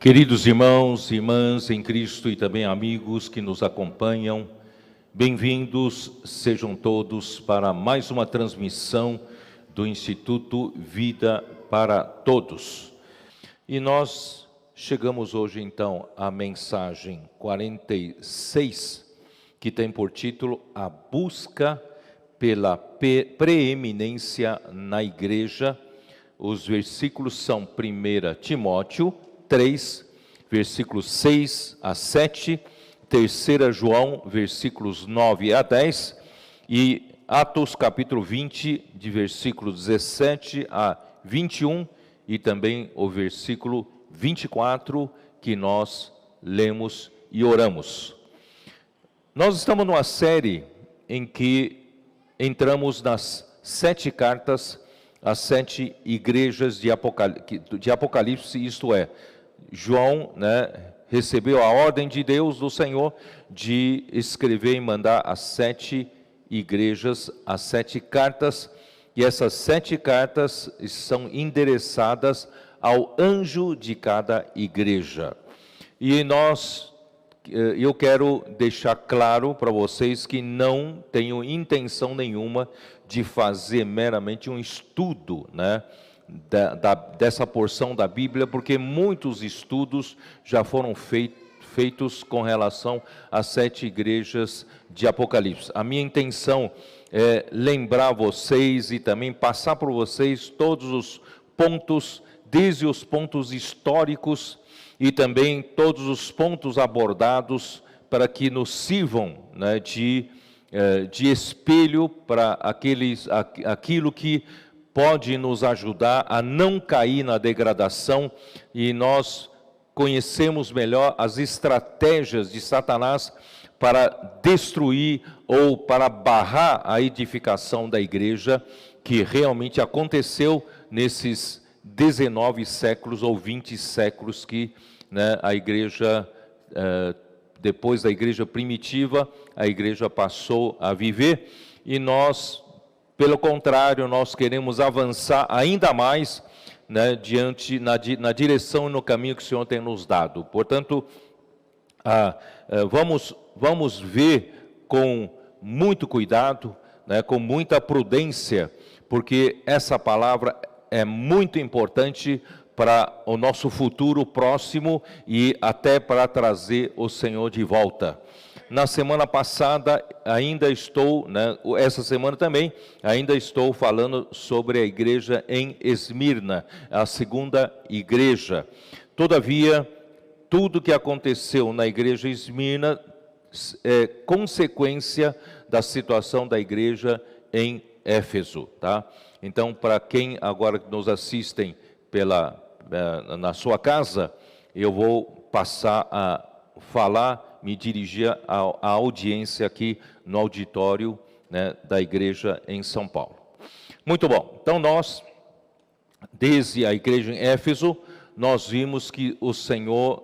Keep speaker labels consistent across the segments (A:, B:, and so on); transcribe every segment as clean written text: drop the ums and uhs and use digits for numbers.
A: Queridos irmãos e irmãs em Cristo e também amigos que nos acompanham, bem-vindos sejam todos para mais uma transmissão do Instituto Vida para Todos. E nós chegamos hoje então à mensagem 46, que tem por título A Busca pela Preeminência na Igreja. Os versículos são 1 Timóteo 3, versículos 6 a 7, 3 João, versículos 9 a 10, e Atos capítulo 20, de versículo 17 a 21, e também o versículo 24, que nós lemos e oramos. Nós estamos numa série em que entramos nas 7 cartas, as 7 igrejas de Apocalipse, isto é, João, recebeu a ordem de Deus, do Senhor, de escrever e mandar as 7 igrejas, as 7 cartas, e essas 7 cartas são endereçadas ao anjo de cada igreja. E eu quero deixar claro para vocês que não tenho intenção nenhuma de fazer meramente um estudo, dessa porção da Bíblia, porque muitos estudos já foram feitos com relação às 7 igrejas de Apocalipse. A minha intenção é lembrar vocês e também passar por vocês todos os pontos, desde os pontos históricos e também todos os pontos abordados, para que nos sirvam de espelho para aquilo que pode nos ajudar a não cair na degradação, e nós conhecemos melhor as estratégias de Satanás para destruir ou para barrar a edificação da igreja, que realmente aconteceu nesses 19 séculos ou 20 séculos que a igreja, depois da igreja primitiva, a igreja passou a viver, e nós, pelo contrário, nós queremos avançar ainda mais na direção e no caminho que o Senhor tem nos dado. Portanto, vamos ver com muito cuidado, com muita prudência, porque essa palavra é muito importante para o nosso futuro próximo e até para trazer o Senhor de volta. Na semana passada, essa semana também, ainda estou falando sobre a igreja em Esmirna, a segunda igreja. Todavia, tudo que aconteceu na igreja em Esmirna é consequência da situação da igreja em Éfeso, tá? Então, para quem agora nos assistem na sua casa, eu vou passar a falar, me dirigir à audiência aqui no auditório da igreja em São Paulo. Muito bom, então nós, desde a igreja em Éfeso, nós vimos que o Senhor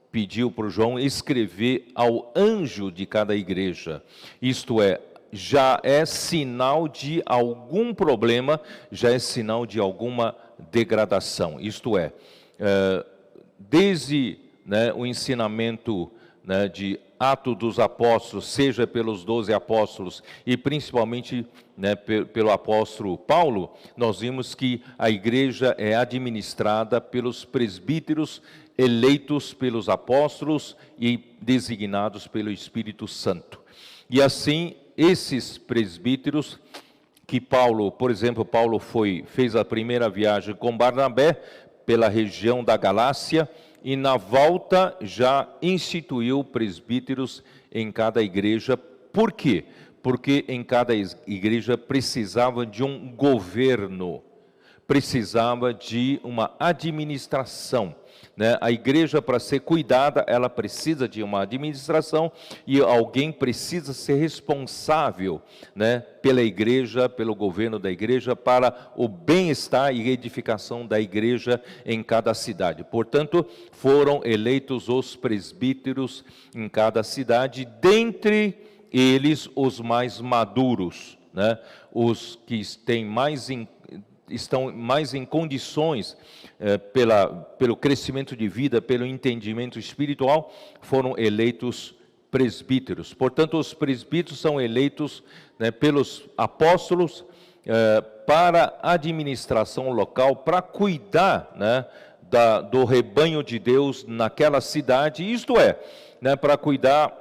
A: pediu para o João escrever ao anjo de cada igreja, isto é, já é sinal de algum problema, já é sinal de alguma degradação, isto é, desde o ensinamento de Atos dos Apóstolos, seja pelos 12 apóstolos e principalmente pelo apóstolo Paulo, nós vimos que a igreja é administrada pelos presbíteros eleitos pelos apóstolos e designados pelo Espírito Santo. E assim, esses presbíteros que Paulo, por exemplo, fez a primeira viagem com Barnabé pela região da Galácia, e na volta já instituiu presbíteros em cada igreja. Por quê? Porque em cada igreja precisava de um governo, precisava de uma administração, né? A igreja, para ser cuidada, ela precisa de uma administração, e alguém precisa ser responsável, né, pela igreja, pelo governo da igreja, para o bem-estar e edificação da igreja em cada cidade. Portanto, foram eleitos os presbíteros em cada cidade, dentre eles os mais maduros, né, os que estão mais em condições, pelo crescimento de vida, pelo entendimento espiritual, foram eleitos presbíteros. Portanto, os presbíteros são eleitos, né, pelos apóstolos, para a administração local, para cuidar, né, do rebanho de Deus naquela cidade, isto é, né, para cuidar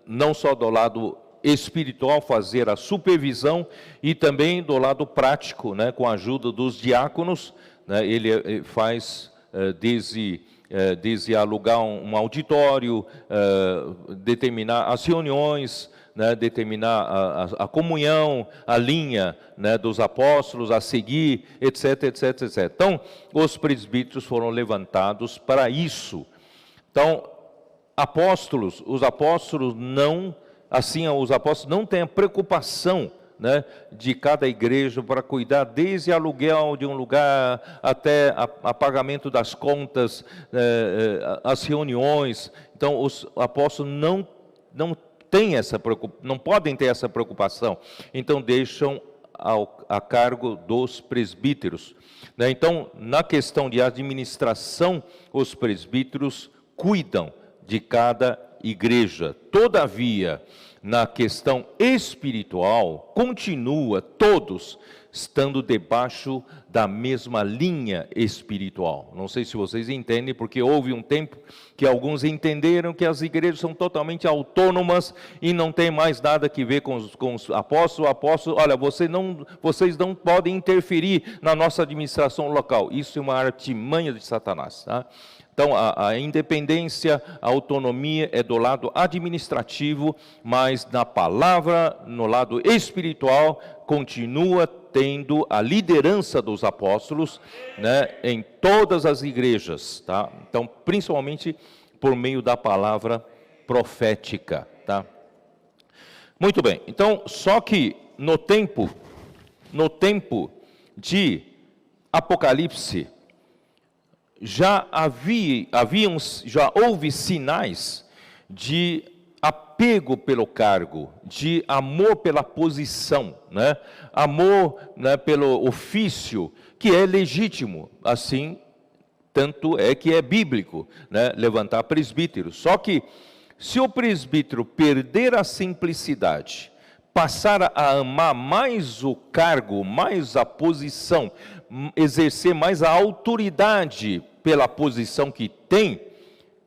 A: não só do lado espiritual, fazer a supervisão, e também do lado prático, né, com a ajuda dos diáconos, né, ele faz desde alugar um auditório, determinar as reuniões, né, determinar a comunhão, a linha, né, dos apóstolos a seguir, etc, etc, etc. Então, os presbíteros foram levantados para isso. Então, os apóstolos não têm a preocupação, né, de cada igreja para cuidar, desde aluguel de um lugar até a pagamento das contas, as reuniões. Então, os apóstolos não podem ter essa preocupação. Então, deixam a cargo dos presbíteros, né? Então, na questão de administração, os presbíteros cuidam de cada igreja. Todavia, na questão espiritual, continua todos estando debaixo da mesma linha espiritual. Não sei se vocês entendem, porque houve um tempo que alguns entenderam que as igrejas são totalmente autônomas e não tem mais nada que ver com os apóstolos. Olha, vocês não podem interferir na nossa administração local. Isso é uma artimanha de Satanás, tá? Então, a independência, a autonomia é do lado administrativo, mas na palavra, no lado espiritual, continua tendo a liderança dos apóstolos, né, em todas as igrejas, tá? Então, principalmente por meio da palavra profética, tá? Muito bem. Então, só que no tempo de Apocalipse, já houve sinais de apego pelo cargo, de amor pela posição, né? Amor, né, pelo ofício, que é legítimo, assim, tanto é que é bíblico, né, levantar presbíteros. Só que, se o presbítero perder a simplicidade, passar a amar mais o cargo, mais a posição, exercer mais a autoridade pela posição que tem,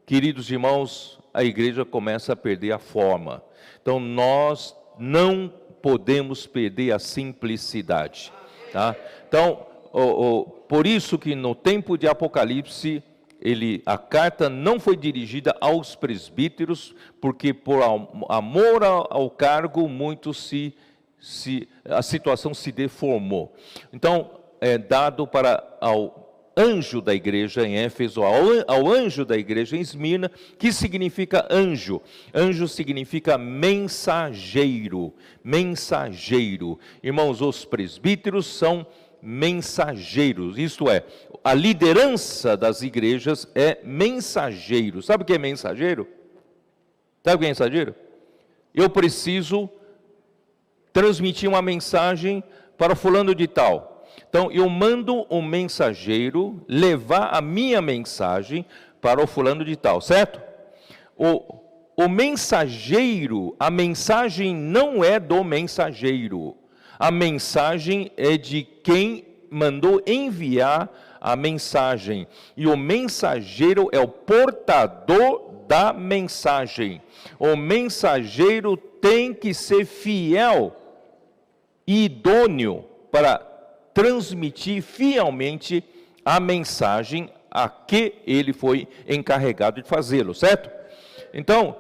A: queridos irmãos, a igreja começa a perder a forma. Então, nós não podemos perder a simplicidade, tá? Então, por isso que no tempo de Apocalipse, a carta não foi dirigida aos presbíteros, porque por amor ao cargo, a situação se deformou. Então, é dado ao anjo da igreja em Éfeso, ao anjo da igreja em Esmirna, que significa anjo. Anjo significa mensageiro, mensageiro. Irmãos, os presbíteros são mensageiros, isto é, a liderança das igrejas é mensageiro. Sabe o que é mensageiro? Sabe o que é mensageiro? Eu preciso transmitir uma mensagem para fulano de tal. Então, eu mando um mensageiro levar a minha mensagem para o fulano de tal, certo? O mensageiro, a mensagem não é do mensageiro. A mensagem é de quem mandou enviar a mensagem. E o mensageiro é o portador da mensagem. O mensageiro tem que ser fiel e idôneo para transmitir fielmente a mensagem a que ele foi encarregado de fazê-lo, certo? Então,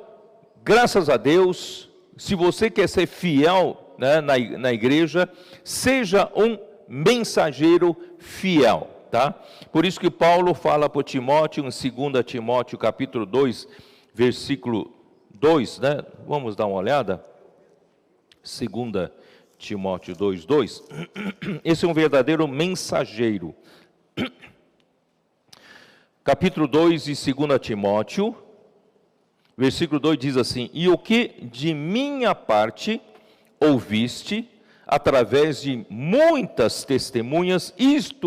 A: graças a Deus, se você quer ser fiel, né, na igreja, seja um mensageiro fiel, tá? Por isso que Paulo fala para Timóteo, em 2 Timóteo capítulo 2, versículo 2, né? Vamos dar uma olhada? 2 Timóteo 2:2. Esse é um verdadeiro mensageiro. Capítulo 2 de 2 Timóteo, versículo 2 diz assim: e o que de minha parte ouviste, através de muitas testemunhas, isso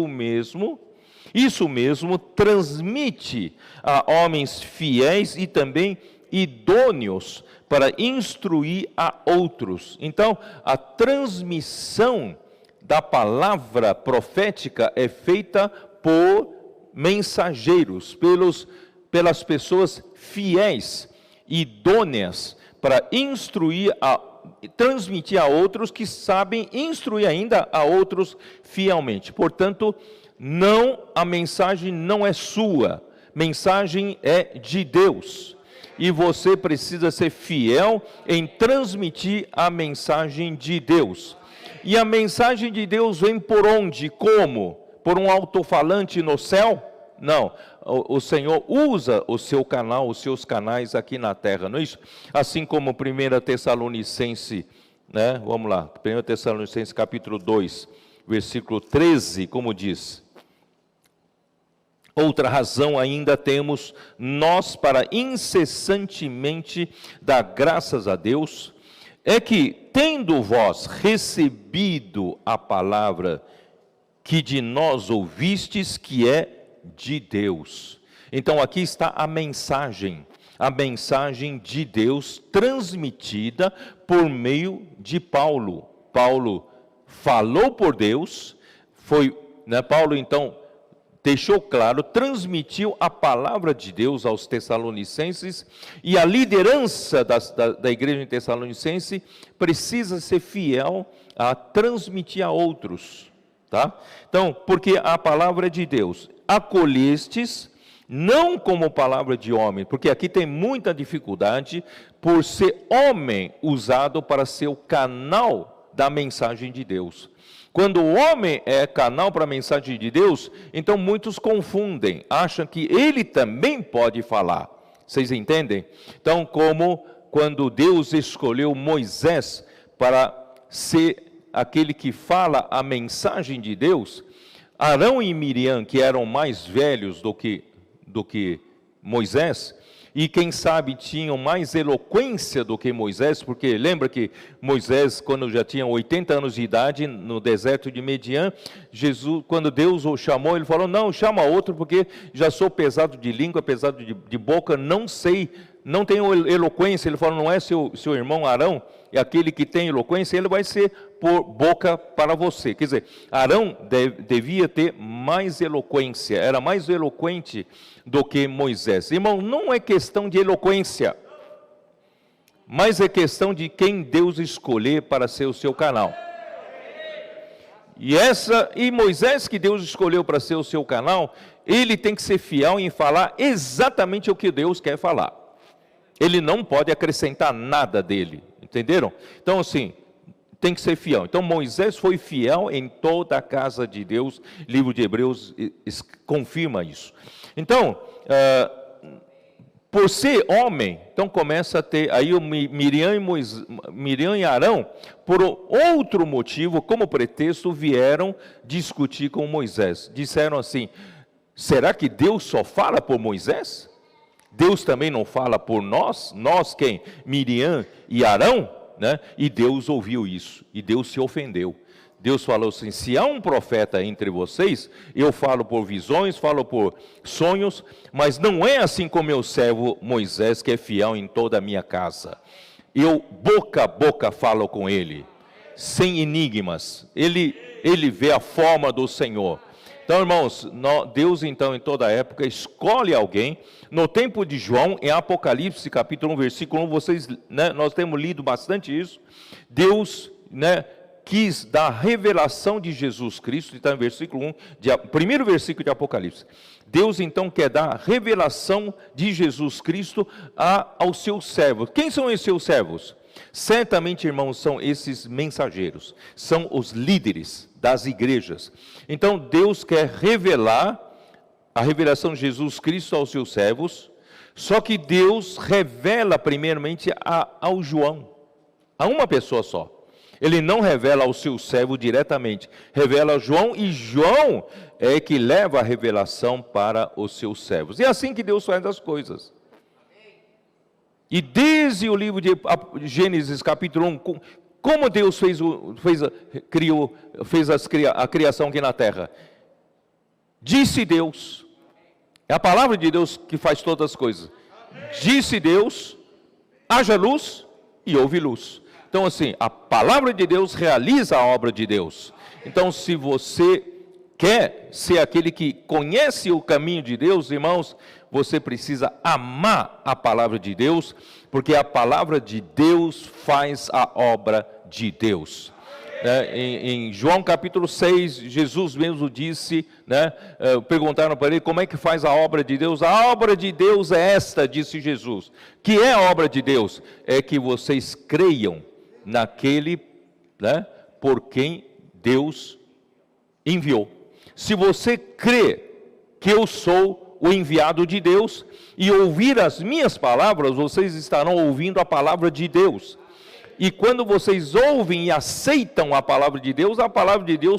A: mesmo, transmite a homens fiéis e também idôneos para instruir a outros. Então, a transmissão da palavra profética é feita por mensageiros, pelas pessoas fiéis, idôneas, para transmitir a outros que sabem instruir ainda a outros fielmente. Portanto, a mensagem não é sua, mensagem é de Deus. E você precisa ser fiel em transmitir a mensagem de Deus. E a mensagem de Deus vem por onde? Como? Por um alto-falante no céu? Não. O Senhor usa o seu canal, os seus canais aqui na terra, não é isso? Assim como 1 Tessalonicenses, né? Vamos lá, 1 Tessalonicenses capítulo 2, versículo 13, como diz: outra razão ainda temos nós para incessantemente dar graças a Deus, é que, tendo vós recebido a palavra que de nós ouvistes, que é de Deus. Então aqui está a mensagem de Deus transmitida por meio de Paulo. Paulo falou por Deus, Paulo então deixou claro, transmitiu a palavra de Deus aos Tessalonicenses, e a liderança da igreja em Tessalonicense precisa ser fiel a transmitir a outros, tá? Então, porque a palavra de Deus, acolhestes, não como palavra de homem, porque aqui tem muita dificuldade, por ser homem usado para ser o canal da mensagem de Deus. Quando o homem é canal para a mensagem de Deus, então muitos confundem, acham que ele também pode falar. Vocês entendem? Então, como quando Deus escolheu Moisés para ser aquele que fala a mensagem de Deus, Arão e Miriam, que eram mais velhos do que Moisés, e quem sabe tinham mais eloquência do que Moisés, porque lembra que Moisés, quando já tinha 80 anos de idade, no deserto de Midian, quando Deus o chamou, ele falou: não, chama outro, porque já sou pesado de língua, pesado de boca, não sei, não tenho eloquência. Ele falou: não é seu irmão Arão, é aquele que tem eloquência, ele vai ser por boca para você. Quer dizer, Arão devia ter mais eloquência, era mais eloquente do que Moisés. Irmão, não é questão de eloquência, mas é questão de quem Deus escolher para ser o seu canal. E Moisés, que Deus escolheu para ser o seu canal, ele tem que ser fiel em falar exatamente o que Deus quer falar. Ele não pode acrescentar nada dele, entenderam? Então assim, tem que ser fiel. Então Moisés foi fiel em toda a casa de Deus. Livro de Hebreus confirma isso. Então, por ser homem, então começa a ter aí o Miriam e Arão, por outro motivo, como pretexto, vieram discutir com Moisés. Disseram assim: será que Deus só fala por Moisés? Deus também não fala por nós? Nós quem? Miriam e Arão? Né? E Deus ouviu isso, e Deus se ofendeu. Deus falou assim: se há um profeta entre vocês, eu falo por visões, falo por sonhos, mas não é assim como meu servo Moisés, que é fiel em toda a minha casa. Eu boca a boca falo com ele, sem enigmas. Ele vê a forma do Senhor. Então, irmãos, Deus então em toda época escolhe alguém. No tempo de João, em Apocalipse capítulo 1, versículo 1, vocês, né, nós temos lido bastante isso. Deus, né, quis dar a revelação de Jesus Cristo, está em versículo 1, primeiro versículo de Apocalipse. Deus então quer dar a revelação de Jesus Cristo aos seus servos. Quem são esses seus servos? Certamente, irmãos, são esses mensageiros, são os líderes das igrejas. Então, Deus quer revelar a revelação de Jesus Cristo aos seus servos, só que Deus revela primeiramente ao João, a uma pessoa só. Ele não revela ao seu servo diretamente, revela a João, e João é que leva a revelação para os seus servos. E é assim que Deus faz as coisas. E desde o livro de Gênesis capítulo 1, como Deus fez a criação aqui na terra? Disse Deus, é a palavra de Deus que faz todas as coisas. Disse Deus, haja luz e houve luz. Então assim, a palavra de Deus realiza a obra de Deus. Então se você quer ser aquele que conhece o caminho de Deus, irmãos, você precisa amar a palavra de Deus, porque a palavra de Deus faz a obra de Deus. Em João capítulo 6, Jesus mesmo disse, perguntaram para ele como é que faz a obra de Deus. A obra de Deus é esta, disse Jesus. Que é a obra de Deus? É que vocês creiam naquele, por quem Deus enviou. Se você crê que eu sou o enviado de Deus e ouvir as minhas palavras, vocês estarão ouvindo a palavra de Deus. E quando vocês ouvem e aceitam a palavra de Deus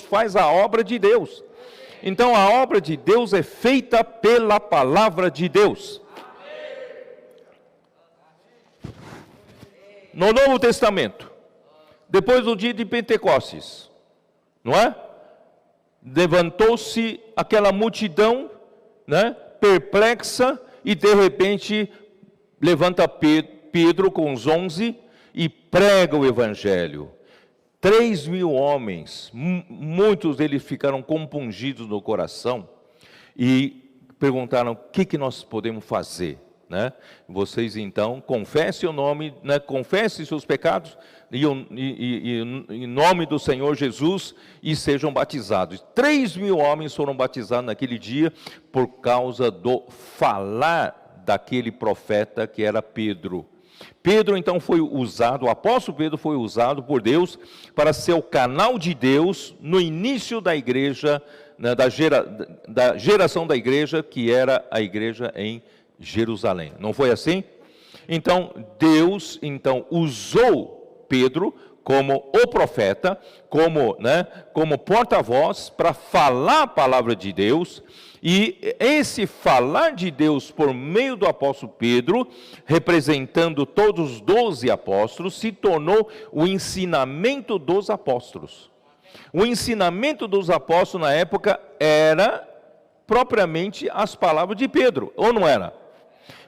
A: faz a obra de Deus. Então a obra de Deus é feita pela palavra de Deus. No Novo Testamento, depois do dia de Pentecostes, não é? Levantou-se aquela multidão, perplexa, e de repente levanta Pedro com os 11 e prega o evangelho. 3.000 homens, muitos deles ficaram compungidos no coração e perguntaram: o que nós podemos fazer? Vocês então confessem o nome, confessem seus pecados e em nome do Senhor Jesus e sejam batizados. 3.000 homens foram batizados naquele dia por causa do falar daquele profeta que era Pedro. Pedro então foi usado, o apóstolo Pedro foi usado por Deus para ser o canal de Deus no início da igreja, da geração da igreja, que era a igreja em Jerusalém. Não foi assim? Então Deus usou Pedro como o profeta, como porta-voz para falar a palavra de Deus. E esse falar de Deus por meio do apóstolo Pedro, representando todos os 12 apóstolos, se tornou o ensinamento dos apóstolos. O ensinamento dos apóstolos na época era propriamente as palavras de Pedro, ou não era?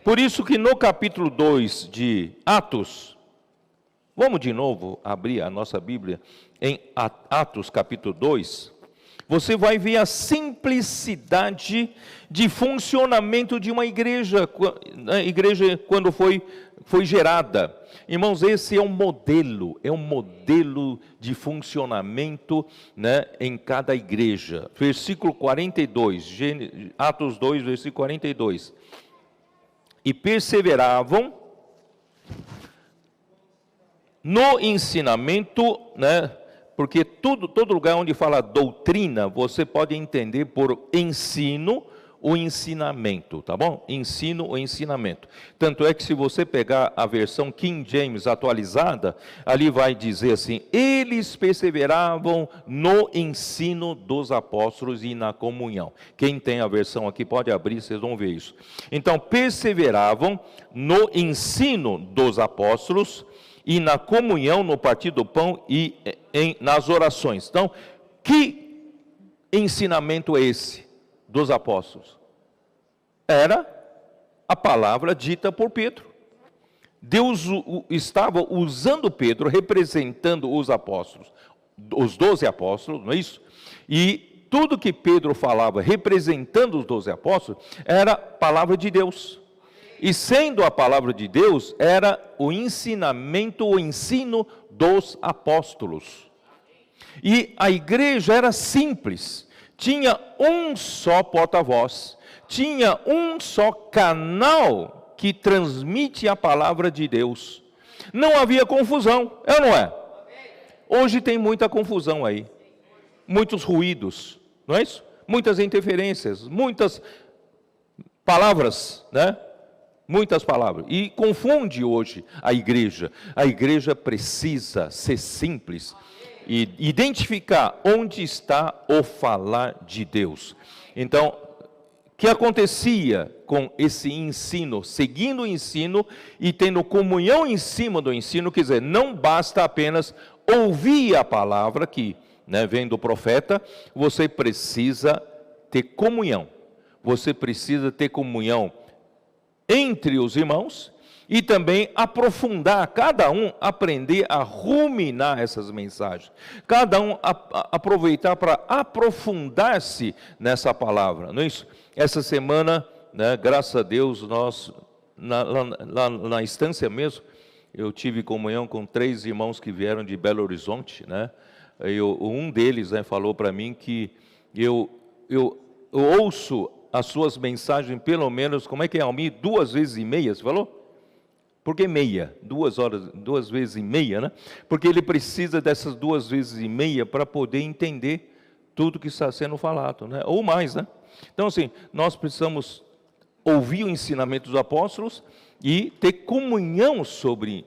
A: Por isso que no capítulo 2 de Atos, vamos de novo abrir a nossa Bíblia em Atos capítulo 2, você vai ver a simplicidade de funcionamento de uma igreja, a igreja quando foi gerada. Irmãos, esse é um modelo de funcionamento, em cada igreja. Versículo 42, Atos 2, versículo 42. E perseveravam no ensinamento, porque todo lugar onde fala doutrina, você pode entender por ensino o ensinamento, tá bom? Ensino ou ensinamento. Tanto é que se você pegar a versão King James atualizada, ali vai dizer assim: eles perseveravam no ensino dos apóstolos e na comunhão. Quem tem a versão aqui pode abrir, vocês vão ver isso. Então, perseveravam no ensino dos apóstolos e na comunhão, no partir do pão e nas orações. Então, que ensinamento é esse dos apóstolos? Era a palavra dita por Pedro. Deus estava usando Pedro, representando os apóstolos, os 12 apóstolos, não é isso? E tudo que Pedro falava, representando os 12 apóstolos, era palavra de Deus. E sendo a palavra de Deus, era o ensinamento, o ensino dos apóstolos. E a igreja era simples, tinha um só porta-voz, tinha um só canal que transmite a palavra de Deus. Não havia confusão, é ou não é? Hoje tem muita confusão aí, muitos ruídos, não é isso? Muitas interferências, muitas palavras, né? Muitas palavras, e confunde hoje a igreja. A igreja precisa ser simples e identificar onde está o falar de Deus. Então, o que acontecia com esse ensino, seguindo o ensino e tendo comunhão em cima do ensino, quer dizer, não basta apenas ouvir a palavra que, né, vem do profeta, você precisa ter comunhão. Você precisa ter comunhão entre os irmãos e também aprofundar, cada um aprender a ruminar essas mensagens, cada um aproveitar para aprofundar-se nessa palavra, não é isso? Essa semana, né, graças a Deus, nós, na instância mesmo, eu tive comunhão com 3 irmãos que vieram de Belo Horizonte, né? Um deles, né, falou para mim que eu ouço as suas mensagens pelo menos, como é que é, Almir? 2 vezes e meia, você falou? Por que meia? 2 horas, 2 vezes e meia, né? Porque ele precisa dessas 2 vezes e meia para poder entender tudo que está sendo falado, né? Ou mais, né? Então, assim, nós precisamos ouvir o ensinamento dos apóstolos e ter comunhão sobre,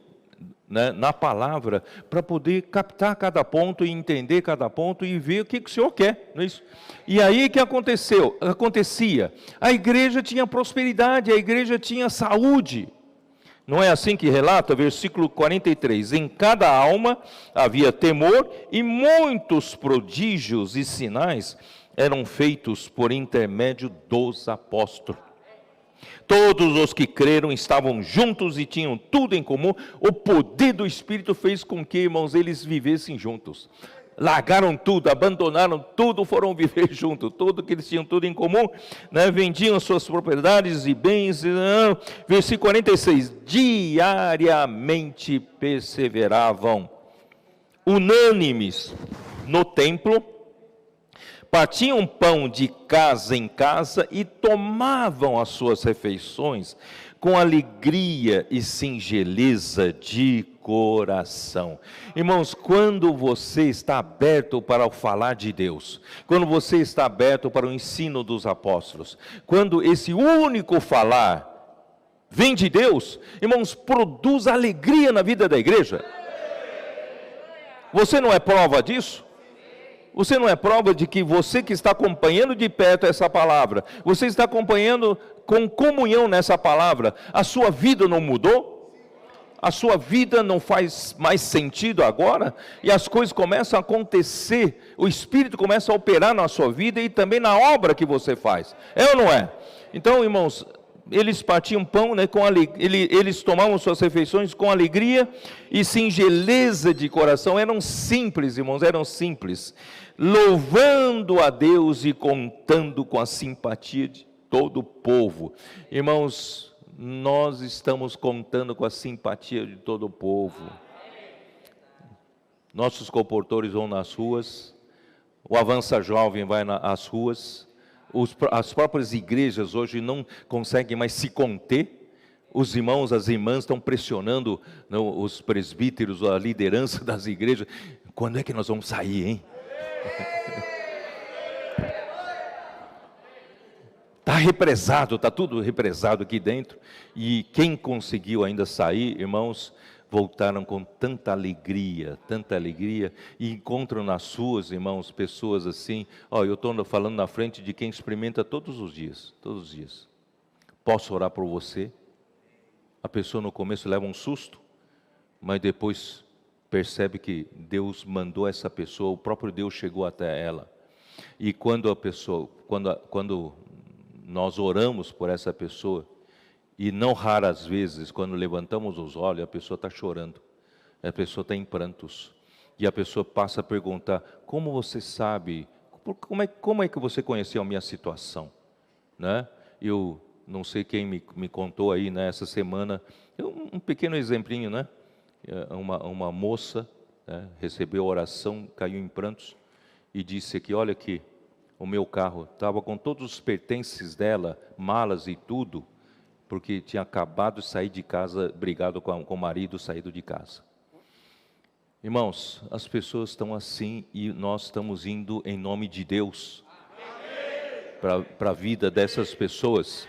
A: né, na palavra, para poder captar cada ponto e entender cada ponto e ver o que o Senhor quer, não é isso? E aí o que acontecia? A igreja tinha prosperidade, a igreja tinha saúde. Não é assim que relata, versículo 43, em cada alma havia temor e muitos prodígios e sinais eram feitos por intermédio dos apóstolos. Todos os que creram estavam juntos e tinham tudo em comum. O poder do Espírito fez com que, irmãos, eles vivessem juntos. Largaram tudo, abandonaram tudo, foram viver juntos. Tudo que eles tinham tudo em comum, né? Vendiam suas propriedades e bens. Versículo 46, diariamente perseveravam, unânimes no templo, partiam pão de casa em casa e tomavam as suas refeições com alegria e singeleza de coração. Irmãos, quando você está aberto para o falar de Deus, quando você está aberto para o ensino dos apóstolos, quando esse único falar vem de Deus, irmãos, produz alegria na vida da igreja. Você não é prova disso? Você não é prova de que você que está acompanhando de perto essa palavra, você está acompanhando com comunhão nessa palavra, a sua vida não mudou? A sua vida não faz mais sentido agora? E as coisas começam a acontecer, o Espírito começa a operar na sua vida e também na obra que você faz. É ou não é? Então, irmãos, eles partiam pão, né, eles tomavam suas refeições com alegria e singeleza de coração. Eram simples, irmãos, eram simples, louvando a Deus e contando com a simpatia de todo o povo. Irmãos, nós estamos contando com a simpatia de todo o povo. Nossos comportores vão nas ruas, o Avança Jovem vai às ruas, as próprias igrejas hoje não conseguem mais se conter. Os irmãos, as irmãs estão pressionando, não, os presbíteros, a liderança das igrejas. Quando é que nós vamos sair, hein? Está represado, está tudo represado aqui dentro. E quem conseguiu ainda sair, irmãos, voltaram com tanta alegria, e encontram nas ruas, irmãos, pessoas assim. Eu estou falando na frente de quem experimenta todos os dias. Posso orar por você? A pessoa no começo leva um susto, mas depois percebe que Deus mandou essa pessoa, o próprio Deus chegou até ela. E quando nós oramos por essa pessoa, e não raras vezes, quando levantamos os olhos, a pessoa está chorando, a pessoa está em prantos, e a pessoa passa a perguntar: como você sabe, como é que você conheceu a minha situação? Né? Eu não sei quem me contou aí, né, essa semana, um pequeno exemplinho, né? Uma moça, né, recebeu oração, caiu em prantos, e disse aqui: olha aqui, o meu carro estava com todos os pertences dela, malas e tudo, porque tinha acabado de sair de casa, brigado com o marido, saído de casa. Irmãos, as pessoas estão assim e nós estamos indo em nome de Deus para a vida dessas pessoas.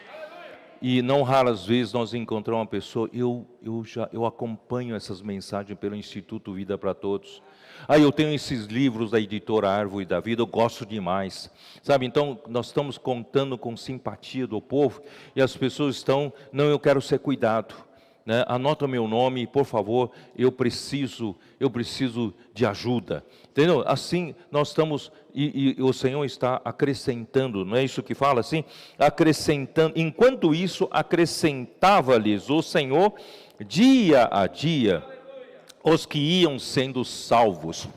A: E não raras vezes nós encontramos uma pessoa, eu acompanho essas mensagens pelo Instituto Vida para Todos. Eu tenho esses livros da editora Árvore da Vida, eu gosto demais. Sabe, então nós estamos contando com simpatia do povo e as pessoas estão, não, eu quero ser cuidado. Né? Anota meu nome, por favor, eu preciso de ajuda. Entendeu? Assim nós estamos, e o Senhor está acrescentando, não é isso que fala assim? Acrescentando, enquanto isso acrescentava-lhes o Senhor, dia a dia, os que iam sendo salvos.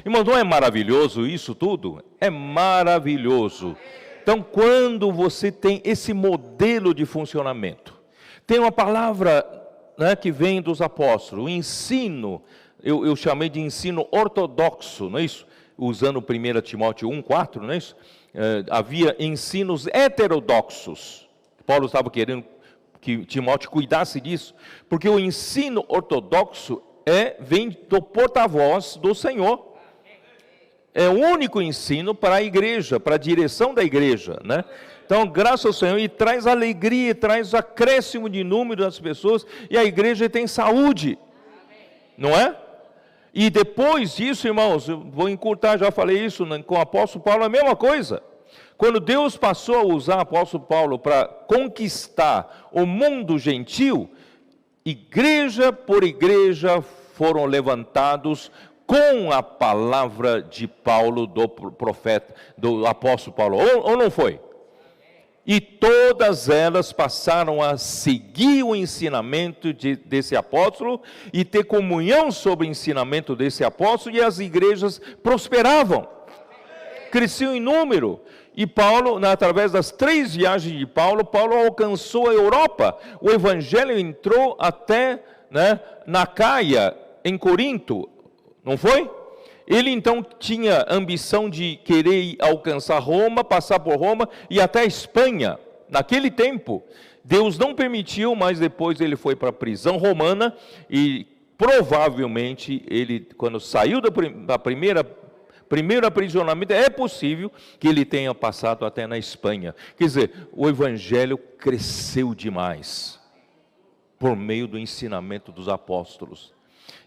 A: Irmão, não é maravilhoso isso tudo? É maravilhoso. Então, quando você tem esse modelo de funcionamento, tem uma palavra, né, que vem dos apóstolos, o ensino, eu chamei de ensino ortodoxo, não é isso? Usando 1 Timóteo 1,4, não é isso? Havia ensinos heterodoxos. Paulo estava querendo que Timóteo cuidasse disso, porque o ensino ortodoxo vem do porta-voz do Senhor. É o único ensino para a igreja, para a direção da igreja, né? Então, graças ao Senhor, e traz alegria, traz acréscimo de número das pessoas, e a igreja tem saúde, não é? E depois disso, irmãos, eu vou encurtar, já falei isso com o apóstolo Paulo, a mesma coisa. Quando Deus passou a usar o apóstolo Paulo para conquistar o mundo gentil, igreja por igreja foram levantados com a palavra de Paulo, do profeta, do apóstolo Paulo, ou não foi? E todas elas passaram a seguir o ensinamento desse apóstolo e ter comunhão sobre o ensinamento desse apóstolo, e as igrejas prosperavam, cresciam em número. E Paulo, através das 3 viagens de Paulo alcançou a Europa. O evangelho entrou até, né, na Caia, em Corinto, não foi? Ele então tinha ambição de querer alcançar Roma, passar por Roma e até a Espanha. Naquele tempo, Deus não permitiu, mas depois ele foi para a prisão romana e provavelmente ele, quando saiu da primeiro aprisionamento, é possível que ele tenha passado até na Espanha. Quer dizer, o evangelho cresceu demais por meio do ensinamento dos apóstolos.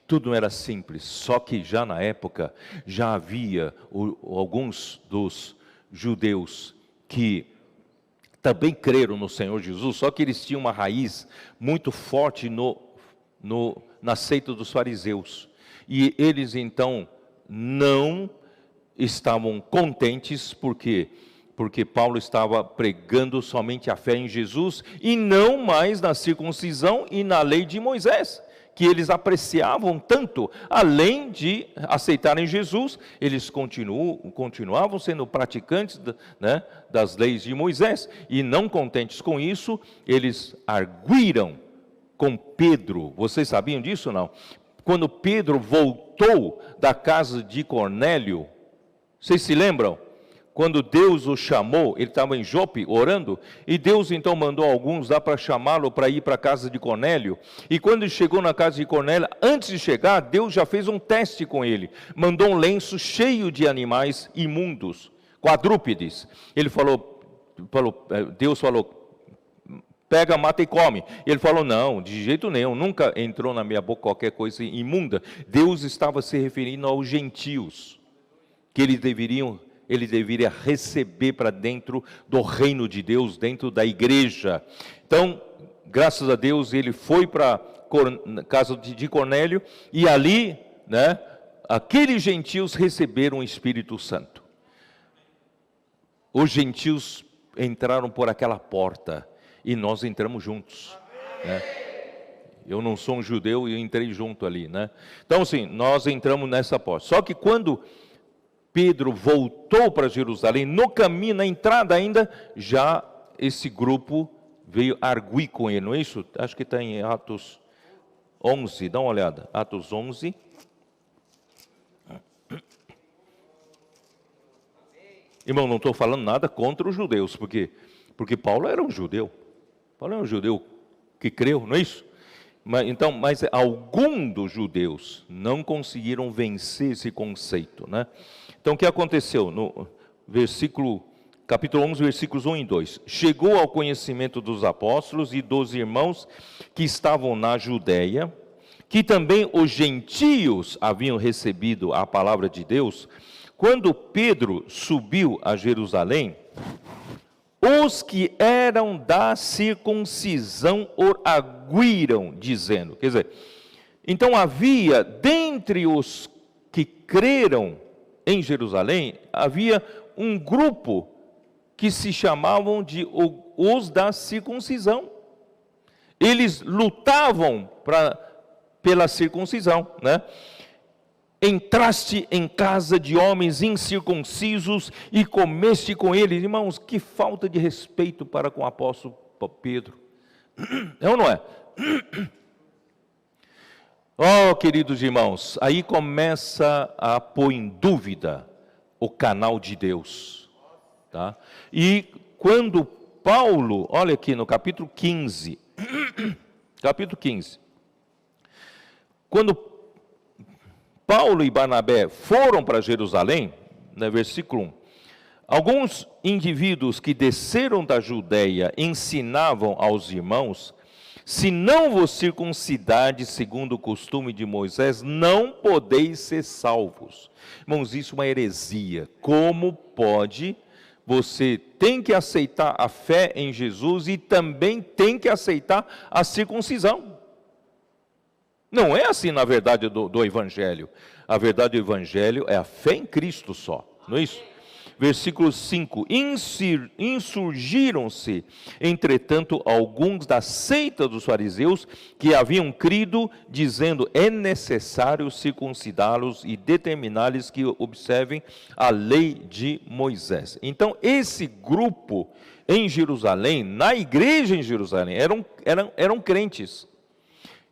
A: Tudo não era simples, só que já na época, já havia alguns dos judeus que também creram no Senhor Jesus, só que eles tinham uma raiz muito forte na seita dos fariseus. E eles então não estavam contentes, porque Paulo estava pregando somente a fé em Jesus, e não mais na circuncisão e na lei de Moisés, que eles apreciavam tanto. Além de aceitarem Jesus, eles continuavam sendo praticantes, né, das leis de Moisés, e não contentes com isso, eles arguíram com Pedro. Vocês sabiam disso ou não? Quando Pedro voltou da casa de Cornélio, vocês se lembram? Quando Deus o chamou, ele estava em Jope orando, e Deus então mandou alguns lá para chamá-lo para ir para a casa de Cornélio. E quando ele chegou na casa de Cornélio, antes de chegar, Deus já fez um teste com ele. Mandou um lenço cheio de animais imundos, quadrúpedes. Deus falou, pega, mata e come. Ele falou, não, de jeito nenhum, nunca entrou na minha boca qualquer coisa imunda. Deus estava se referindo aos gentios, que ele deveria receber para dentro do reino de Deus, dentro da igreja. Então, graças a Deus, ele foi para a casa de Cornélio, e ali, né, aqueles gentios receberam o Espírito Santo. Os gentios entraram por aquela porta, e nós entramos juntos, né? Eu não sou um judeu e eu entrei junto ali, né? Então, sim, nós entramos nessa porta. Só que quando Pedro voltou para Jerusalém, no caminho, na entrada ainda, já esse grupo veio arguir com ele, não é isso? Acho que está em Atos 11, dá uma olhada, Atos 11. Irmão, não estou falando nada contra os judeus, porque Paulo era um judeu. Paulo era um judeu que creu, não é isso? Mas alguns dos judeus não conseguiram vencer esse conceito, né? Então o que aconteceu? No capítulo 11, versículos 1 e 2. Chegou ao conhecimento dos apóstolos e dos irmãos que estavam na Judéia, que também os gentios haviam recebido a palavra de Deus. Quando Pedro subiu a Jerusalém, os que eram da circuncisão o arguíram, dizendo, quer dizer, então havia, dentre os que creram em Jerusalém, havia um grupo que se chamavam de os da circuncisão. Eles lutavam pela circuncisão, né? Entraste em casa de homens incircuncisos e comeste com eles. Irmãos, que falta de respeito para com o apóstolo Pedro. É ou não é? Oh, queridos irmãos, aí começa a pôr em dúvida o canal de Deus. Tá? E quando Paulo, olha aqui no capítulo 15, capítulo 15, quando Paulo e Barnabé foram para Jerusalém, no versículo 1, alguns indivíduos que desceram da Judéia ensinavam aos irmãos, se não vos circuncidardes segundo o costume de Moisés, não podeis ser salvos. Irmãos, isso é uma heresia. Como pode? Você tem que aceitar a fé em Jesus e também tem que aceitar a circuncisão. Não é assim na verdade do Evangelho. A verdade do Evangelho é a fé em Cristo só, não é isso? Versículo 5, insurgiram-se, entretanto, alguns da seita dos fariseus, que haviam crido, dizendo, é necessário circuncidá-los e determinar-lhes que observem a lei de Moisés. Então, esse grupo em Jerusalém, na igreja em Jerusalém, eram crentes.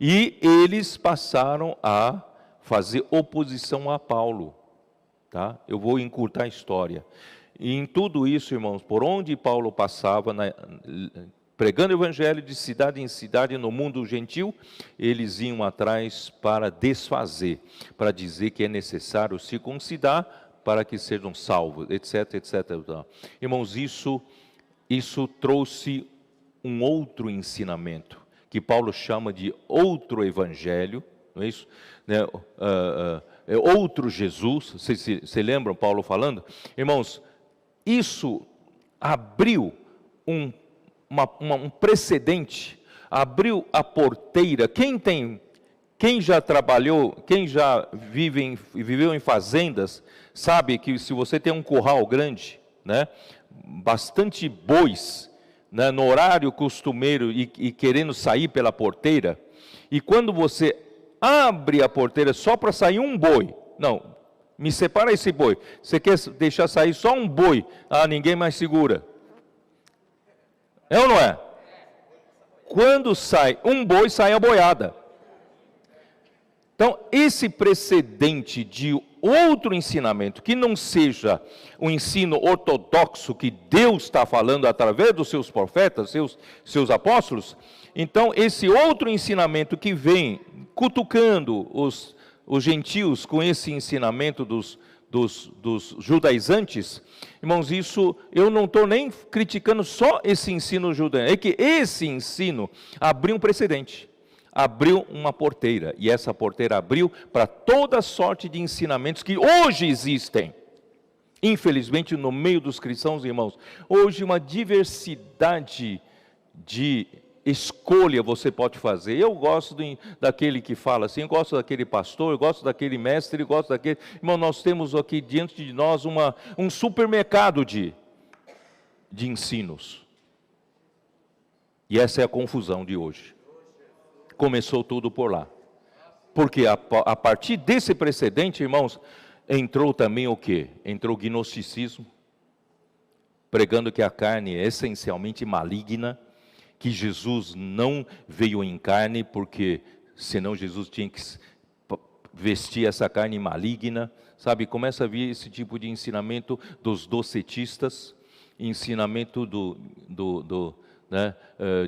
A: E eles passaram a fazer oposição a Paulo. Tá? Eu vou encurtar a história. E em tudo isso, irmãos, por onde Paulo passava, pregando o evangelho de cidade em cidade no mundo gentil, eles iam atrás para desfazer, para dizer que é necessário circuncidar para que sejam salvos, etc, etc. Irmãos, isso trouxe um outro ensinamento, que Paulo chama de outro evangelho, não é isso? Outro Jesus, vocês se lembram Paulo falando? Irmãos, isso abriu um precedente, abriu a porteira. Quem já trabalhou, quem já viveu em fazendas, sabe que se você tem um curral grande, né, bastante bois, né, no horário costumeiro e querendo sair pela porteira, e quando você abre a porteira só para sair um boi, não, me separa esse boi, você quer deixar sair só um boi, ninguém mais segura, é ou não é? Quando sai um boi, sai a boiada. Então, esse precedente de outro ensinamento, que não seja o ensino ortodoxo que Deus está falando através dos seus profetas, seus apóstolos, então esse outro ensinamento que vem cutucando os gentios com esse ensinamento dos judaizantes, irmãos, isso eu não estou nem criticando só esse ensino judaico, é que esse ensino abriu um precedente. Abriu uma porteira, e essa porteira abriu para toda sorte de ensinamentos que hoje existem, infelizmente no meio dos cristãos, irmãos, hoje uma diversidade de escolha você pode fazer. Eu gosto daquele que fala assim, eu gosto daquele pastor, eu gosto daquele mestre, eu gosto daquele... Irmão, nós temos aqui diante de nós um supermercado de ensinos, e essa é a confusão de hoje. Começou tudo por lá, porque a partir desse precedente, irmãos, entrou também o quê? Entrou o gnosticismo, pregando que a carne é essencialmente maligna, que Jesus não veio em carne, porque senão Jesus tinha que vestir essa carne maligna, sabe? Começa a vir esse tipo de ensinamento dos docetistas, ensinamento né,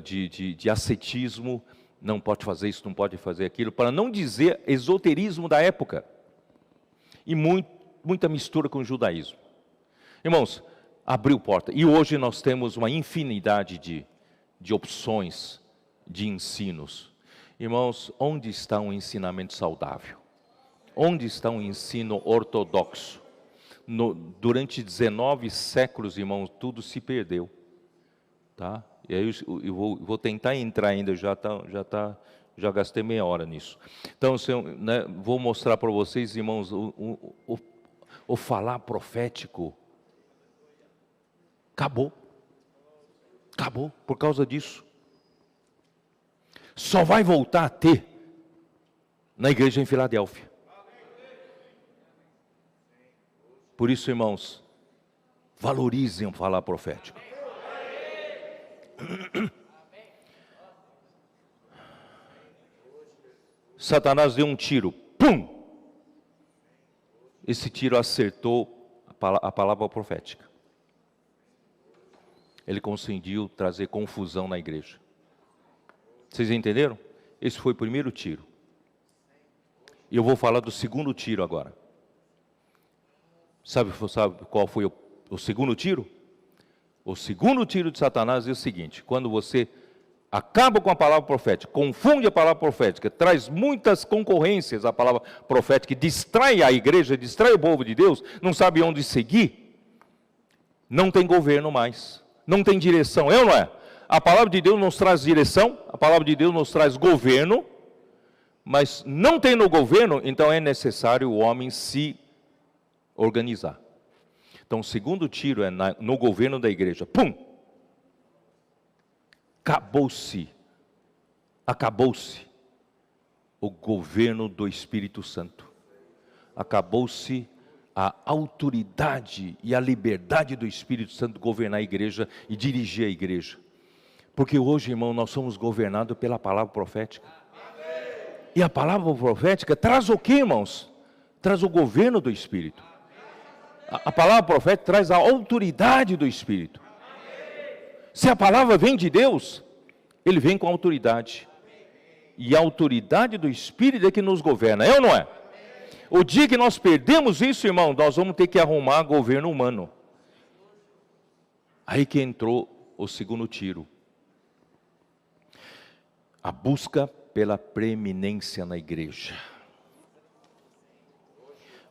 A: de ascetismo, não pode fazer isso, não pode fazer aquilo, para não dizer esoterismo da época, e muita mistura com o judaísmo. Irmãos, abriu porta, e hoje nós temos uma infinidade de opções, de ensinos. Irmãos, onde está um ensinamento saudável? Onde está um ensino ortodoxo? Durante 19 séculos, irmãos, tudo se perdeu, tá? E aí eu vou tentar entrar ainda, já gastei meia hora nisso. Então, né, vou mostrar para vocês, irmãos, o falar profético acabou por causa disso. Só vai voltar a ter na igreja em Filadélfia. Por isso, irmãos, valorizem o falar profético. Satanás deu um tiro, pum! Esse tiro acertou a palavra profética. Ele conseguiu trazer confusão na igreja. Vocês entenderam? Esse foi o primeiro tiro. E eu vou falar do segundo tiro agora. Sabe qual foi o segundo tiro? O segundo tiro de Satanás é o seguinte: quando você acaba com a palavra profética, confunde a palavra profética, traz muitas concorrências à palavra profética, distrai a igreja, distrai o povo de Deus, não sabe onde seguir, não tem governo mais, não tem direção, é ou não é? A palavra de Deus nos traz direção, a palavra de Deus nos traz governo, mas não tendo governo, então é necessário o homem se organizar. Então o segundo tiro é no governo da igreja. Pum! Acabou-se o governo do Espírito Santo. Acabou-se a autoridade e a liberdade do Espírito Santo governar a igreja e dirigir a igreja. Porque hoje, irmão, nós somos governados pela palavra profética. E a palavra profética traz o que, irmãos? Traz o governo do Espírito. A palavra profética traz a autoridade do Espírito. Se a palavra vem de Deus, ele vem com autoridade. E a autoridade do Espírito é que nos governa, é ou não é? O dia que nós perdemos isso, irmão, nós vamos ter que arrumar governo humano. Aí que entrou o segundo tiro. A busca pela preeminência na igreja.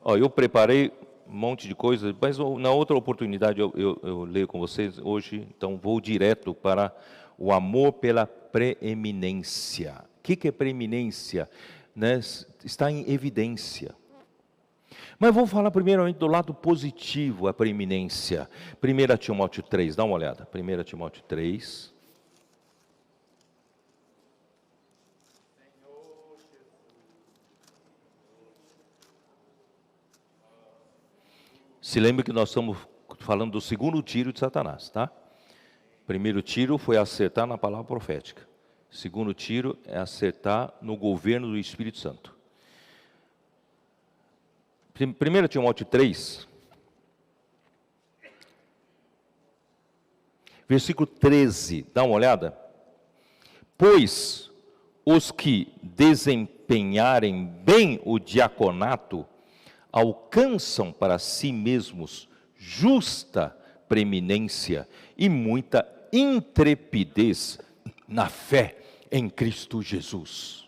A: Eu preparei um monte de coisas, mas na outra oportunidade eu leio com vocês hoje, então vou direto para o amor pela preeminência. O que é preeminência? Né? Está em evidência. Mas vou falar primeiramente do lado positivo, a preeminência. 1 Timóteo 3, dá uma olhada. 1 Timóteo 3. Se lembra que nós estamos falando do segundo tiro de Satanás, tá? Primeiro tiro foi acertar na palavra profética. Segundo tiro é acertar no governo do Espírito Santo. 1 Timóteo 3, versículo 13, dá uma olhada. Pois os que desempenharem bem o diaconato alcançam para si mesmos justa preeminência e muita intrepidez na fé em Cristo Jesus.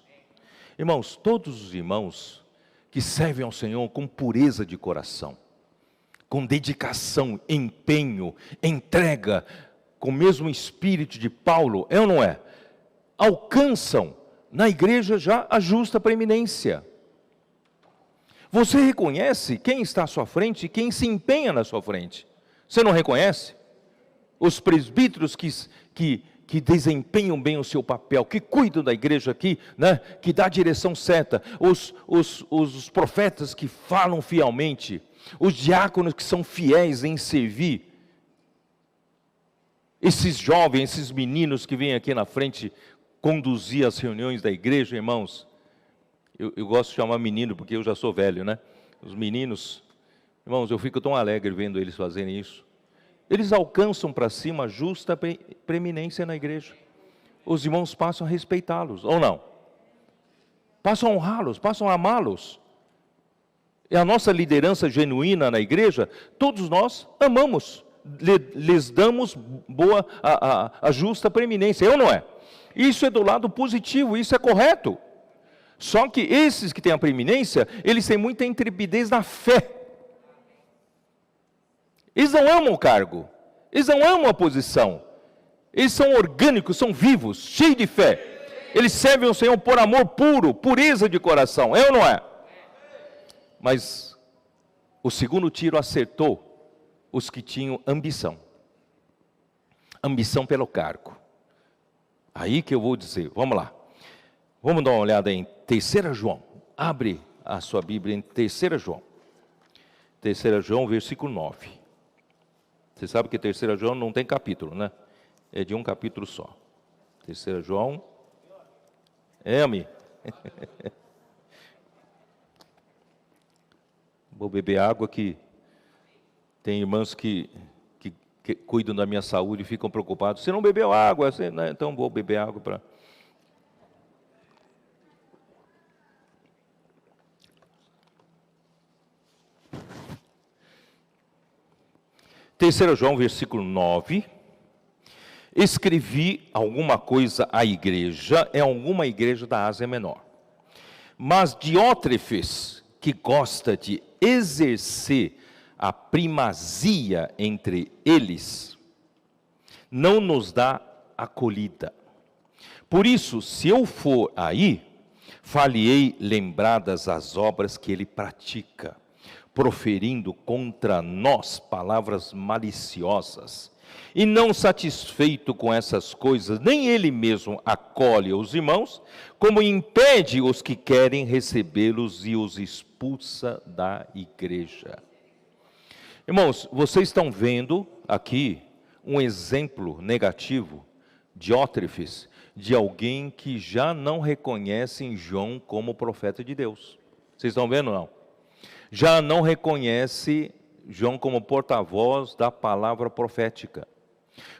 A: Irmãos, todos os irmãos que servem ao Senhor com pureza de coração, com dedicação, empenho, entrega, com o mesmo espírito de Paulo, é ou não é? Alcançam na igreja já a justa preeminência. Você reconhece quem está à sua frente e quem se empenha na sua frente? Você não reconhece? Os presbíteros que desempenham bem o seu papel, que cuidam da igreja aqui, né? Que dá a direção certa, os profetas que falam fielmente, os diáconos que são fiéis em servir, esses jovens, esses meninos que vêm aqui na frente conduzir as reuniões da igreja, irmãos. Eu gosto de chamar menino porque eu já sou velho, né? Os meninos, irmãos, eu fico tão alegre vendo eles fazerem isso. eles alcançam para cima a justa preeminência na igreja. Os irmãos passam a respeitá-los, ou não? Passam a honrá-los, passam a amá-los. É a nossa liderança genuína na igreja, todos nós amamos, lhes damos a justa preeminência, ou não é? Isso é do lado positivo, isso é correto. Só que esses que têm a preeminência, eles têm muita intrepidez na fé. Eles não amam o cargo, eles não amam a posição. Eles são orgânicos, são vivos, cheios de fé. Eles servem ao Senhor por amor puro, pureza de coração, é ou não é? Mas o segundo tiro acertou os que tinham ambição. Ambição pelo cargo. Aí que eu vou dizer, vamos lá. Vamos dar uma olhada em 3 João. Abre a sua Bíblia em 3 João. 3 João, versículo 9. Você sabe que 3 João não tem capítulo, né? É de um capítulo só. 3 João. Ame. Vou beber água, que tem irmãos que cuidam da minha saúde e ficam preocupados. Você não bebeu água, né? Então vou beber água para... Terceiro João, versículo 9. Escrevi alguma coisa à igreja, é alguma igreja da Ásia Menor. Mas Diótrefes, que gosta de exercer a primazia entre eles, não nos dá acolhida. Por isso, se eu for aí, far-lhe-ei lembradas as obras que ele pratica, proferindo contra nós palavras maliciosas. E não satisfeito com essas coisas, nem ele mesmo acolhe os irmãos, como impede os que querem recebê-los e os expulsa da igreja. Irmãos, vocês estão vendo aqui um exemplo negativo, Diótrefes, de alguém que já não reconhece João como profeta de Deus. Vocês estão vendo ou não? Já não reconhece João como porta-voz da palavra profética.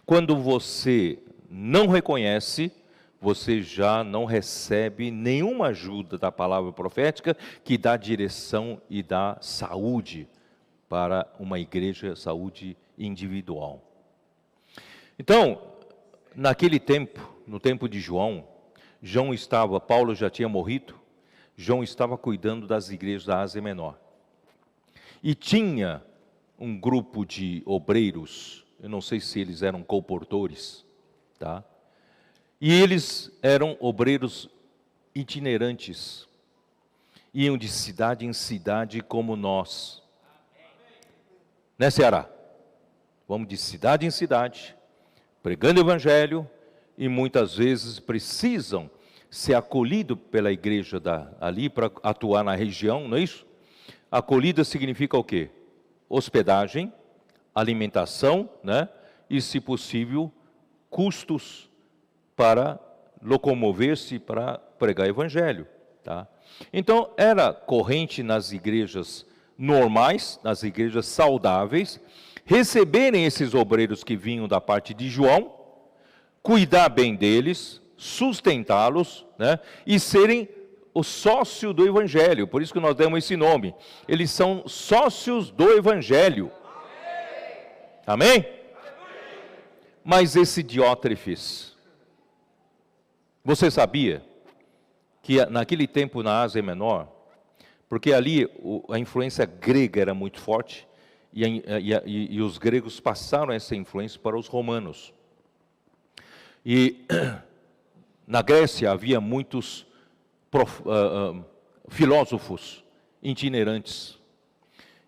A: Quando você não reconhece, você já não recebe nenhuma ajuda da palavra profética que dá direção e dá saúde para uma igreja, saúde individual. Então, naquele tempo, no tempo de João, Paulo já tinha morrido, João estava cuidando das igrejas da Ásia Menor. E tinha um grupo de obreiros, eu não sei se eles eram colportores, tá? E eles eram obreiros itinerantes, iam de cidade em cidade como nós. Né, Ceará? Vamos de cidade em cidade, pregando o evangelho, e muitas vezes precisam ser acolhidos pela igreja ali para atuar na região, não é isso? Acolhida significa o quê? Hospedagem, alimentação, né? E, se possível, custos para locomover-se para pregar o evangelho, tá? Então, era corrente nas igrejas normais, nas igrejas saudáveis, receberem esses obreiros que vinham da parte de João, cuidar bem deles, sustentá-los, né? E serem o sócio do evangelho, por isso que nós demos esse nome. Eles são sócios do evangelho. Amém? Mas esse Diótrefes, você sabia que naquele tempo na Ásia Menor, porque ali a influência grega era muito forte, e os gregos passaram essa influência para os romanos. E na Grécia havia muitos filósofos itinerantes.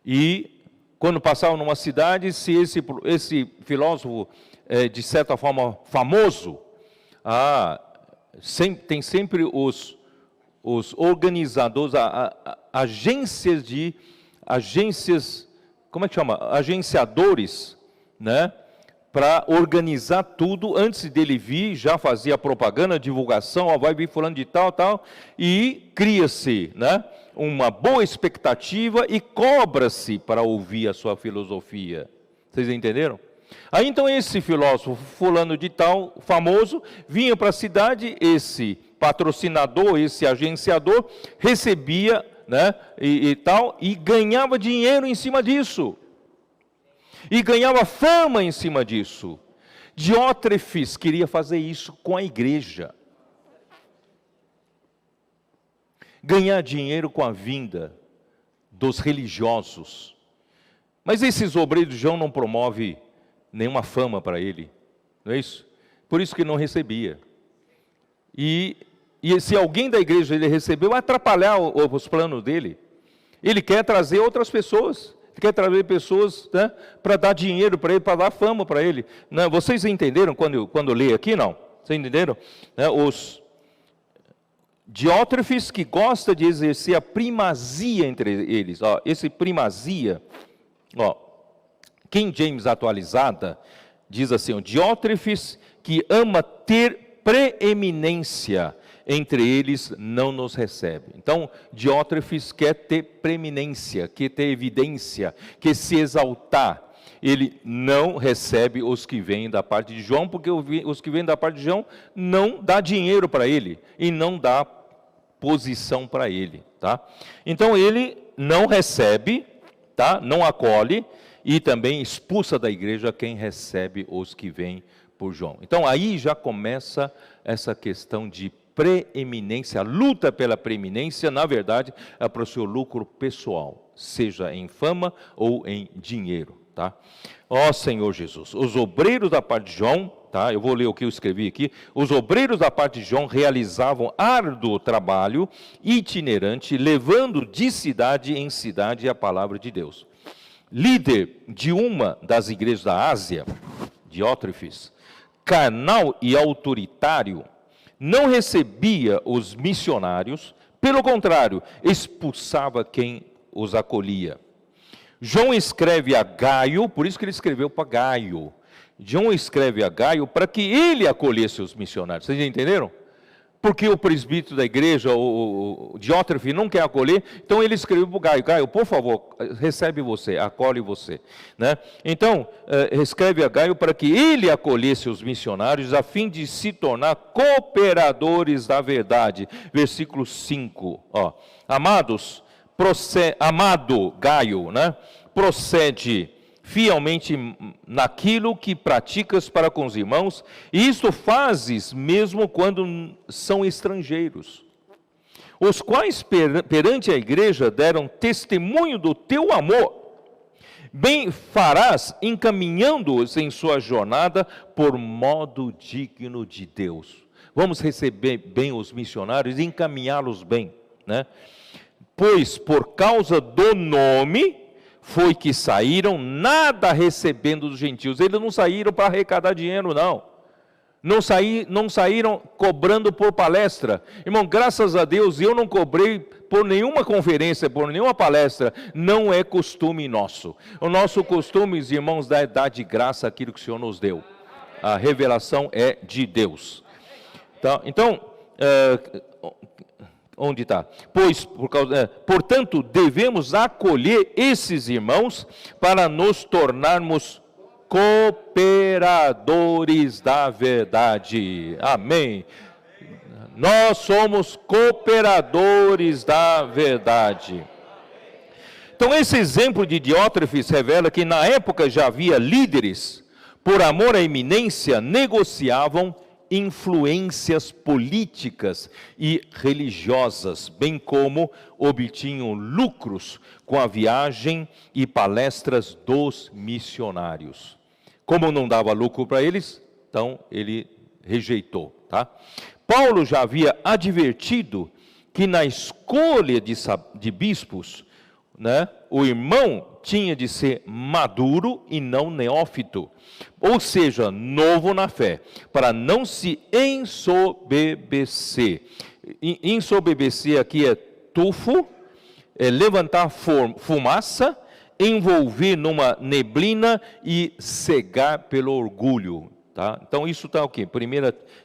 A: E quando passavam numa cidade, se esse filósofo de certa forma famoso, tem sempre os organizadores, agências, como é que chama? Agenciadores, né? Para organizar tudo, antes dele vir, já fazia propaganda, divulgação, vai vir fulano de tal, e cria-se, né, uma boa expectativa e cobra-se para ouvir a sua filosofia. Vocês entenderam? Aí então esse filósofo fulano de tal, famoso, vinha para a cidade, esse patrocinador, esse agenciador, recebia, né, e ganhava dinheiro em cima disso. E ganhava fama em cima disso. Diótrefes queria fazer isso com a igreja. Ganhar dinheiro com a vinda dos religiosos. Mas esses obreiros de João não promovem nenhuma fama para ele, não é isso? Por isso que não recebia. E se alguém da igreja ele recebeu, vai atrapalhar os planos dele. Ele quer trazer outras pessoas, ele quer trazer pessoas, né, para dar dinheiro para ele, para dar fama para ele. Não, vocês entenderam quando eu li aqui, não? Vocês entenderam? Os Diótrefes que gosta de exercer a primazia entre eles. Ó, esse primazia, ó, King James atualizada, diz assim, o Diótrefes que ama ter preeminência entre eles não nos recebe. Então, Diótrefes quer ter preeminência, quer ter evidência, quer se exaltar. Ele não recebe os que vêm da parte de João, porque os que vêm da parte de João não dá dinheiro para ele e não dá posição para ele, tá? Então ele não recebe, tá? Não acolhe e também expulsa da igreja quem recebe os que vêm por João. Então aí já começa essa questão de preeminência, a luta pela preeminência, na verdade, é para o seu lucro pessoal, seja em fama ou em dinheiro, tá? Ó Senhor Jesus, os obreiros da parte de João, tá? Eu vou ler o que eu escrevi aqui. Os obreiros da parte de João realizavam árduo trabalho itinerante, levando de cidade em cidade a palavra de Deus. Líder de uma das igrejas da Ásia, Diótrefes, carnal e autoritário, não recebia os missionários, pelo contrário, expulsava quem os acolhia. João escreve a Gaio, por isso que ele escreveu para Gaio. João escreve a Gaio para que ele acolhesse os missionários. Vocês entenderam? Porque o presbítero da igreja, o Diótrefes, não quer acolher, então ele escreveu para o Gaio: Gaio, por favor, recebe você, acolhe você, né? Então, escreve a Gaio para que ele acolhesse os missionários, a fim de se tornar cooperadores da verdade. Versículo 5, ó. Amado Gaio, né? Procede fielmente naquilo que praticas para com os irmãos, e isto fazes mesmo quando são estrangeiros, os quais perante a igreja deram testemunho do teu amor. Bem farás encaminhando-os em sua jornada por modo digno de Deus. Vamos receber bem os missionários e encaminhá-los bem, né? Pois por causa do nome foi que saíram, nada recebendo dos gentios. Eles não saíram para arrecadar dinheiro, não. Não saíram cobrando por palestra. Irmão, graças a Deus, eu não cobrei por nenhuma conferência, por nenhuma palestra. Não é costume nosso. O nosso costume, irmãos, é dar de graça aquilo que o Senhor nos deu. A revelação é de Deus. Tá? Então, onde está? Portanto, devemos acolher esses irmãos para nos tornarmos cooperadores da verdade. Amém. Nós somos cooperadores da verdade. Então, esse exemplo de Diótrefes revela que na época já havia líderes, por amor à eminência, negociavam influências políticas e religiosas, bem como obtinham lucros com a viagem e palestras dos missionários. Como não dava lucro para eles, então ele rejeitou, tá? Paulo já havia advertido que na escolha de bispos, né, o irmão tinha de ser maduro e não neófito, ou seja, novo na fé, para não se ensoberbecer. Ensoberbecer aqui é tufo, é levantar fumaça, envolver numa neblina e cegar pelo orgulho. Tá? Então isso está o quê? 1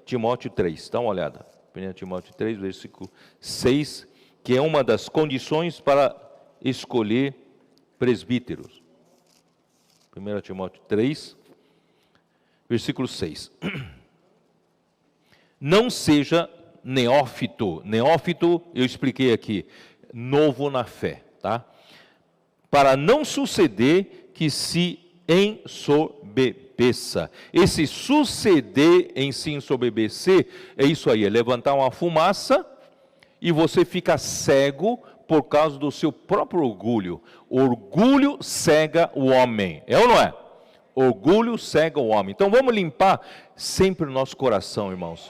A: Timóteo 3, dá uma olhada. 1 Timóteo 3, versículo 6, que é uma das condições para escolher presbíteros. 1 Timóteo 3, versículo 6. Não seja neófito. Neófito, eu expliquei aqui, novo na fé, tá? Para não suceder que se ensoberbeça. Esse suceder em se ensoberbecer, é isso aí, é levantar uma fumaça e você fica cego por causa do seu próprio orgulho. Orgulho cega o homem, é ou não é? Orgulho cega o homem. Então vamos limpar sempre o nosso coração, irmãos.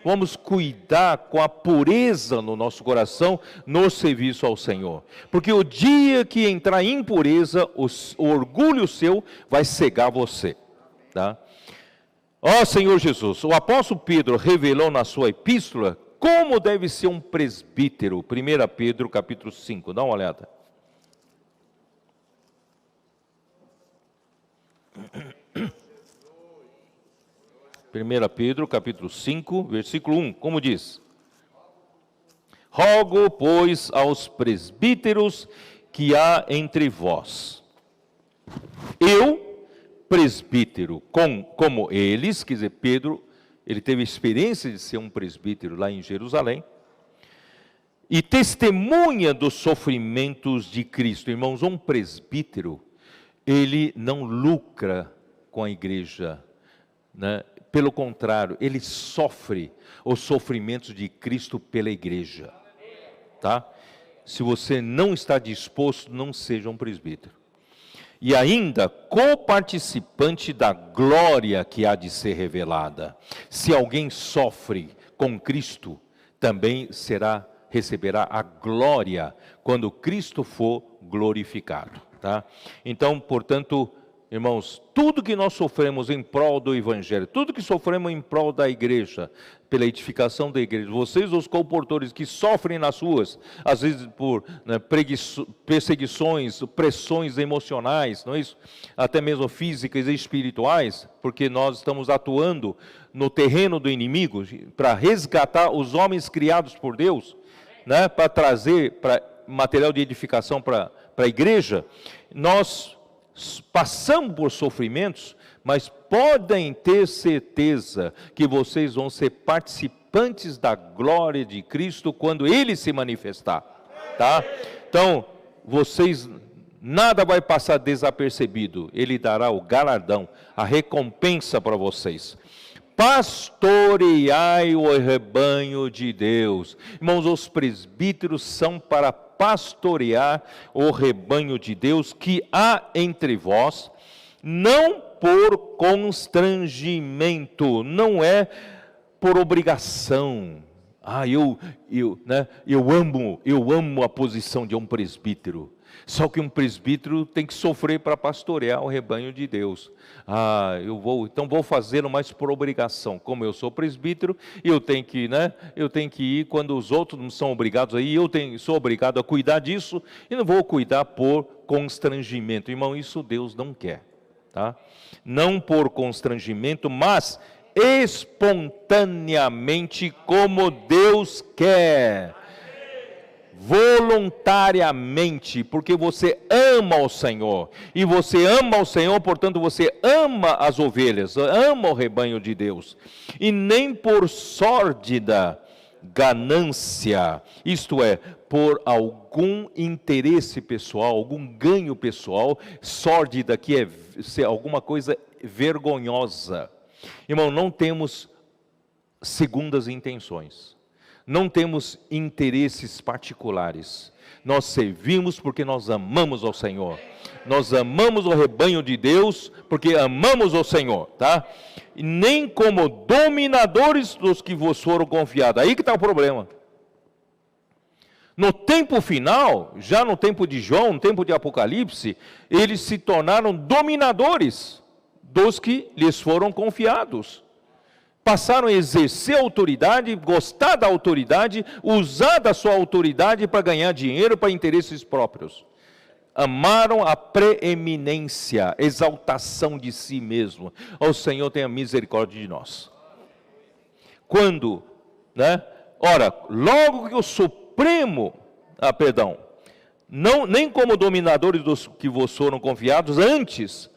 A: Vamos cuidar com a pureza no nosso coração, no serviço ao Senhor. Porque o dia que entrar em impureza, o orgulho seu vai cegar você. Tá? Ó Senhor Jesus, o apóstolo Pedro revelou na sua epístola como deve ser um presbítero. 1 Pedro capítulo 5, dá uma olhada. 1 Pedro, capítulo 5, versículo 1, como diz? Rogo, pois, aos presbíteros que há entre vós. Eu, presbítero, como eles, quer dizer, Pedro, ele teve experiência de ser um presbítero lá em Jerusalém, e testemunha dos sofrimentos de Cristo. Irmãos, um presbítero, ele não lucra com a igreja, né? Pelo contrário, ele sofre os sofrimentos de Cristo pela igreja, tá? Se você não está disposto, não seja um presbítero. E ainda, coparticipante da glória que há de ser revelada. Se alguém sofre com Cristo, também receberá a glória quando Cristo for glorificado, tá? Então, portanto, irmãos, tudo que nós sofremos em prol do Evangelho, tudo que sofremos em prol da igreja, pela edificação da igreja, vocês os comportores que sofrem nas ruas, às vezes por perseguições, pressões emocionais, não é isso? Até mesmo físicas e espirituais, porque nós estamos atuando no terreno do inimigo, para resgatar os homens criados por Deus, né? Para trazer material de edificação para a igreja. Nós passamos por sofrimentos, mas podem ter certeza que vocês vão ser participantes da glória de Cristo quando Ele se manifestar, tá? Então, nada vai passar desapercebido, Ele dará o galardão, a recompensa para vocês. Pastoreai o rebanho de Deus. Irmãos, os presbíteros são para pastorear o rebanho de Deus que há entre vós, não por constrangimento, não é por obrigação. Eu amo a posição de um presbítero. Só que um presbítero tem que sofrer para pastorear o rebanho de Deus. Então vou fazê-lo mais por obrigação. Como eu sou presbítero, eu tenho que ir quando os outros não são obrigados a ir, sou obrigado a cuidar disso, e não vou cuidar por constrangimento. Irmão, isso Deus não quer, tá? Não por constrangimento, mas espontaneamente como Deus quer. Voluntariamente, porque você ama o Senhor, e você ama o Senhor, portanto você ama as ovelhas, ama o rebanho de Deus, e nem por sórdida ganância, isto é, por algum interesse pessoal, algum ganho pessoal, sórdida que é alguma coisa vergonhosa. Irmão, não temos segundas intenções. Não temos interesses particulares. Nós servimos porque nós amamos ao Senhor. Nós amamos o rebanho de Deus porque amamos ao Senhor, tá? E nem como dominadores dos que vos foram confiados. Aí que está o problema. No tempo final, já no tempo de João, no tempo de Apocalipse, eles se tornaram dominadores dos que lhes foram confiados. Passaram a exercer autoridade, gostar da autoridade, usar da sua autoridade para ganhar dinheiro, para interesses próprios. Amaram a preeminência, exaltação de si mesmo. O Senhor tenha misericórdia de nós. Quando, ora, logo que o Supremo, nem como dominadores dos que vos foram confiados, antes,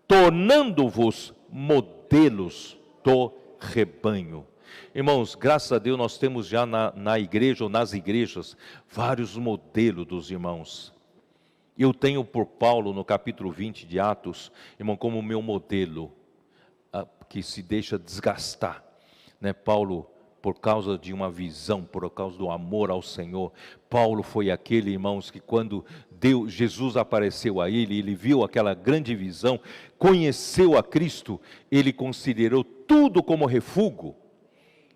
A: tornando-vos modelos modelos do rebanho. Irmãos, graças a Deus nós temos já na igreja ou nas igrejas vários modelos dos irmãos. Eu tenho por Paulo no capítulo 20 de Atos, irmão, como meu modelo, que se deixa desgastar, né? Paulo, por causa de uma visão, por causa do amor ao Senhor, Paulo foi aquele, irmãos, que quando Jesus apareceu a ele viu aquela grande visão, conheceu a Cristo, ele considerou tudo como refúgio,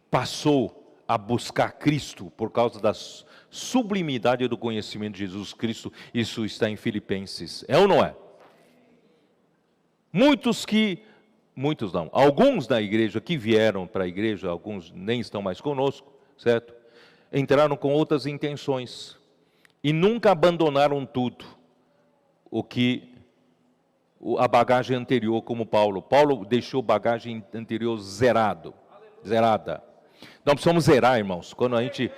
A: passou a buscar Cristo por causa da sublimidade do conhecimento de Jesus Cristo. Isso está em Filipenses, é ou não é? Alguns da igreja que vieram para a igreja, alguns nem estão mais conosco, certo? Entraram com outras intenções e nunca abandonaram tudo, a bagagem anterior, como Paulo. Paulo deixou bagagem anterior zerada. Nós precisamos zerar, irmãos. Quando a gente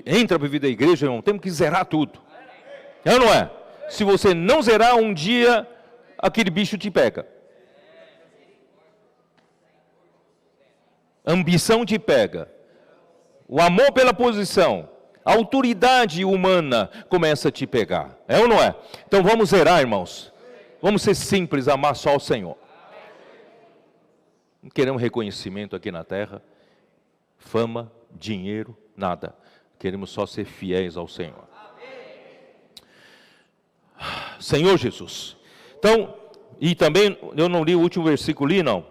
A: entra para a vida da igreja, irmão, temos que zerar tudo. É ou não é? Se você não zerar, um dia aquele bicho te pega. A ambição te pega. O amor pela posição, a autoridade humana começa a te pegar. É ou não é? Então vamos zerar, irmãos. Vamos ser simples, amar só o Senhor. Não queremos reconhecimento aqui na terra, fama, dinheiro, nada. Queremos só ser fiéis ao Senhor. Senhor Jesus. Então, e também, eu não li o último versículo ali, não.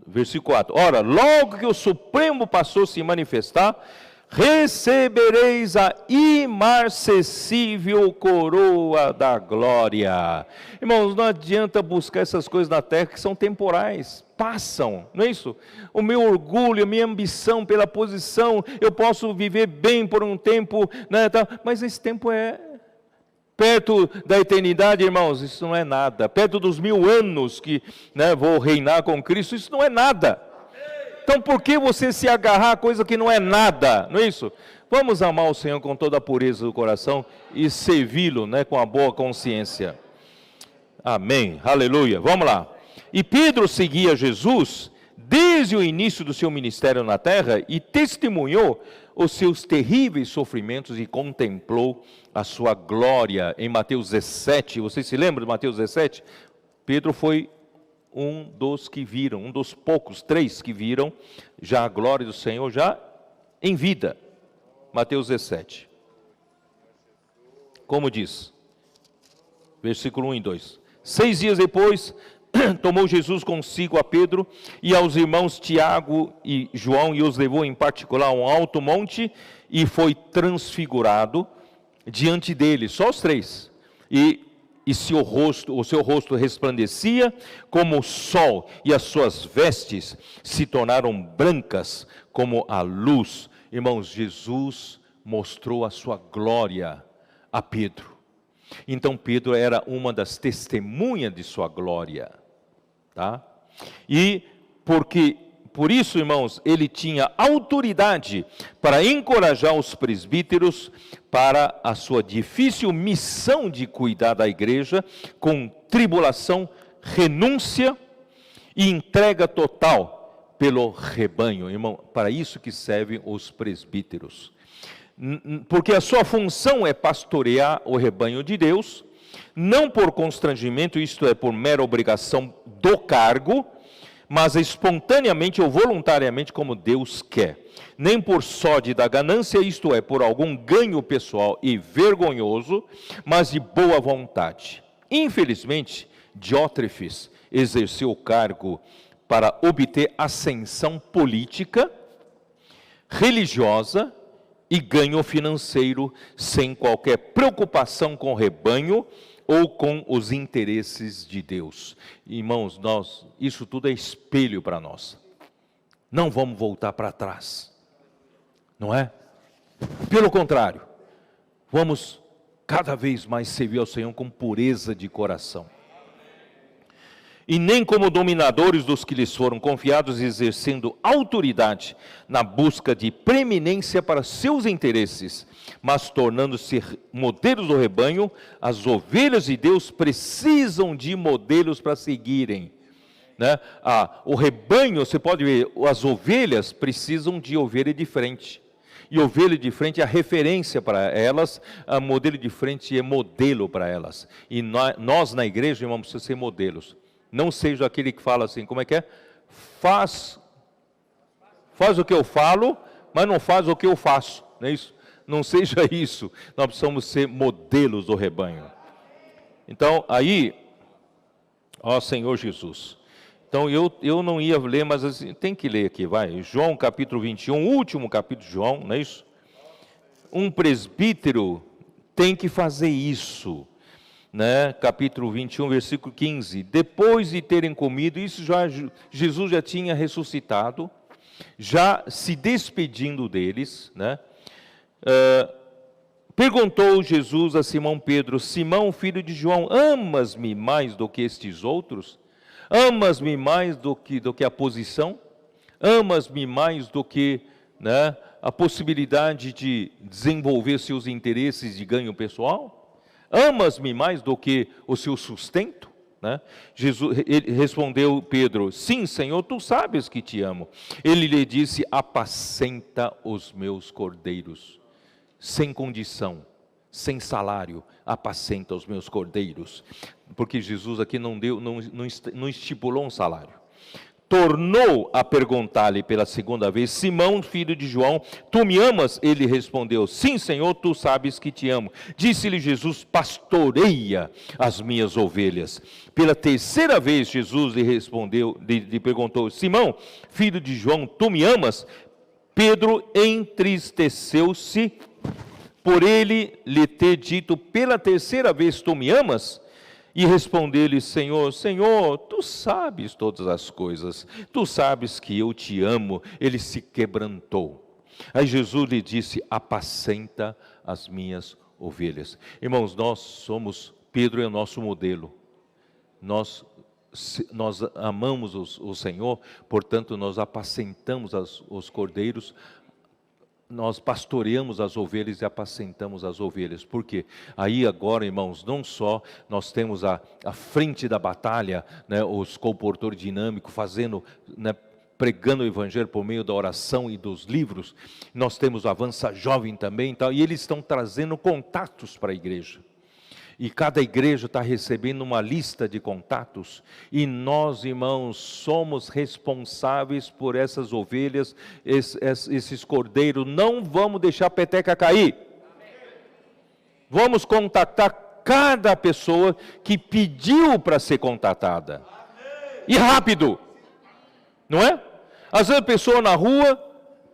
A: Versículo 4. Ora, logo que o Supremo Pastor se manifestar, recebereis a imarcessível coroa da glória. Irmãos, não adianta buscar essas coisas na terra que são temporais, passam, não é isso? O meu orgulho, a minha ambição pela posição, eu posso viver bem por um tempo, né, mas esse tempo é perto da eternidade, irmãos, isso não é nada. Perto dos 1000 anos que, né, vou reinar com Cristo, isso não é nada. Então por que você se agarrar a coisa que não é nada, não é isso? Vamos amar o Senhor com toda a pureza do coração e servi-lo, né, com a boa consciência. Amém, aleluia, vamos lá. E Pedro seguia Jesus desde o início do seu ministério na terra e testemunhou os seus terríveis sofrimentos e contemplou a sua glória. Em Mateus 17, vocês se lembram de Mateus 17? Pedro foi um dos que viram, um dos poucos, 3 que viram já a glória do Senhor, já em vida. Mateus 17. Como diz? Versículo 1 e 2. 6 dias depois, tomou Jesus consigo a Pedro e aos irmãos Tiago e João e os levou em particular a um alto monte e foi transfigurado diante deles, só os 3. E o seu rosto resplandecia como o sol, e as suas vestes se tornaram brancas como a luz. Irmãos, Jesus mostrou a sua glória a Pedro. Então Pedro era uma das testemunhas de sua glória, tá? E por isso, irmãos, ele tinha autoridade para encorajar os presbíteros para a sua difícil missão de cuidar da igreja com tribulação, renúncia e entrega total pelo rebanho. Irmão, para isso que servem os presbíteros. Porque a sua função é pastorear o rebanho de Deus, não por constrangimento, isto é, por mera obrigação do cargo, mas espontaneamente ou voluntariamente como Deus quer, nem por sódio da ganância, isto é, por algum ganho pessoal e vergonhoso, mas de boa vontade. Infelizmente, Diótrefes exerceu o cargo para obter ascensão política, religiosa e ganho financeiro, sem qualquer preocupação com o rebanho ou com os interesses de Deus. Irmãos, isso tudo é espelho para nós. Não vamos voltar para trás, não é? Pelo contrário, vamos cada vez mais servir ao Senhor com pureza de coração. E nem como dominadores dos que lhes foram confiados, exercendo autoridade na busca de preeminência para seus interesses, mas tornando-se modelos do rebanho. As ovelhas de Deus precisam de modelos para seguirem. né? O rebanho, você pode ver, as ovelhas precisam de ovelha de frente. E ovelha de frente é a referência para elas, a modelo de frente é modelo para elas. E nós na igreja, irmãos, precisamos ser modelos. Não seja aquele que fala assim, como é que é? Faz o que eu falo, mas não faz o que eu faço, não é isso? Não seja isso, nós precisamos ser modelos do rebanho. Então, aí, ó Senhor Jesus, então eu não ia ler, mas assim, tem que ler aqui, vai, João capítulo 21, último capítulo de João, não é isso? Um presbítero tem que fazer isso, né? Capítulo 21, versículo 15, depois de terem comido, isso Jesus já tinha ressuscitado, já se despedindo deles, né? Perguntou Jesus a Simão Pedro, Simão, filho de João, amas-me mais do que estes outros? Amas-me mais do que a posição? Amas-me mais do que, né, a possibilidade de desenvolver seus interesses de ganho pessoal? Amas-me mais do que o seu sustento? Né? Ele respondeu Pedro, sim, Senhor, tu sabes que te amo. Ele lhe disse, apacenta os meus cordeiros. Sem condição, sem salário, apacenta os meus cordeiros. Porque Jesus aqui não estipulou um salário. Tornou a perguntar-lhe pela segunda vez, Simão, filho de João, tu me amas? Ele respondeu, sim, Senhor, tu sabes que te amo. Disse-lhe Jesus, pastoreia as minhas ovelhas. Pela terceira vez Jesus lhe perguntou, Simão, filho de João, tu me amas? Pedro entristeceu-se por ele lhe ter dito pela terceira vez, tu me amas? E respondeu-lhe, Senhor, tu sabes todas as coisas, tu sabes que eu te amo. Ele se quebrantou. Aí Jesus lhe disse, apacenta as minhas ovelhas. Irmãos, Pedro é o nosso modelo. Nós amamos o Senhor, portanto nós apacentamos os cordeiros, nós pastoreamos as ovelhas e apacentamos as ovelhas. Por quê? Aí agora, irmãos, não só nós temos a frente da batalha, né, os comportores dinâmicos fazendo, né, pregando o evangelho por meio da oração e dos livros, nós temos o Avança Jovem também, e eles estão trazendo contatos para a igreja. E cada igreja está recebendo uma lista de contatos. E nós, irmãos, somos responsáveis por essas ovelhas, esses cordeiros. Não vamos deixar a peteca cair. Vamos contactar cada pessoa que pediu para ser contatada. E rápido. Não é? Às vezes a pessoa na rua,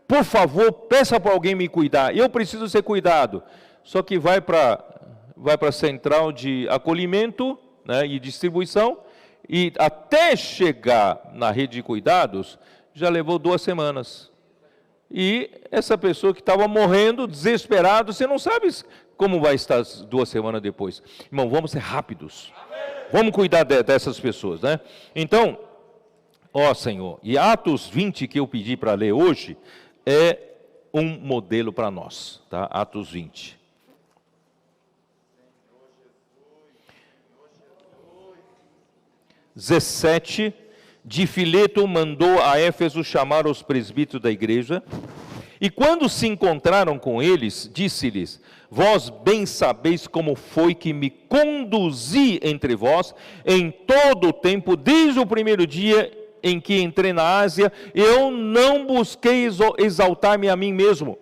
A: por favor, peça para alguém me cuidar. Eu preciso ser cuidado. Só que vai para a central de acolhimento, né, e distribuição, e até chegar na rede de cuidados, já levou 2 semanas. E essa pessoa que estava morrendo, desesperado, você não sabe como vai estar 2 semanas depois. Irmão, vamos ser rápidos. Vamos cuidar dessas pessoas, né? Então, ó Senhor, e Atos 20 que eu pedi para ler hoje, é um modelo para nós, tá? Atos 20. De Fileto mandou a Éfeso chamar os presbíteros da igreja, e quando se encontraram com eles, disse-lhes, vós bem sabeis como foi que me conduzi entre vós, em todo o tempo, desde o primeiro dia em que entrei na Ásia, eu não busquei exaltar-me a mim mesmo,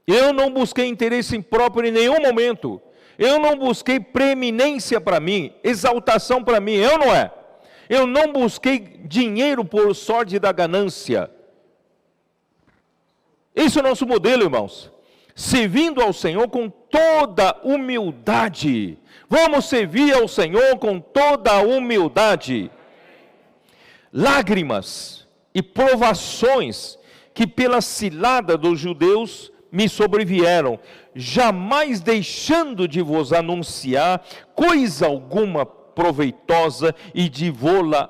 A: eu não busquei interesse próprio em nenhum momento, eu não busquei preeminência para mim, exaltação para mim, eu não é. Eu não busquei dinheiro por sorte da ganância. Esse é o nosso modelo, irmãos. Servindo ao Senhor com toda humildade. Vamos servir ao Senhor com toda humildade. Lágrimas e provações que pela cilada dos judeus me sobrevieram, jamais deixando de vos anunciar coisa alguma proveitosa e de vou-la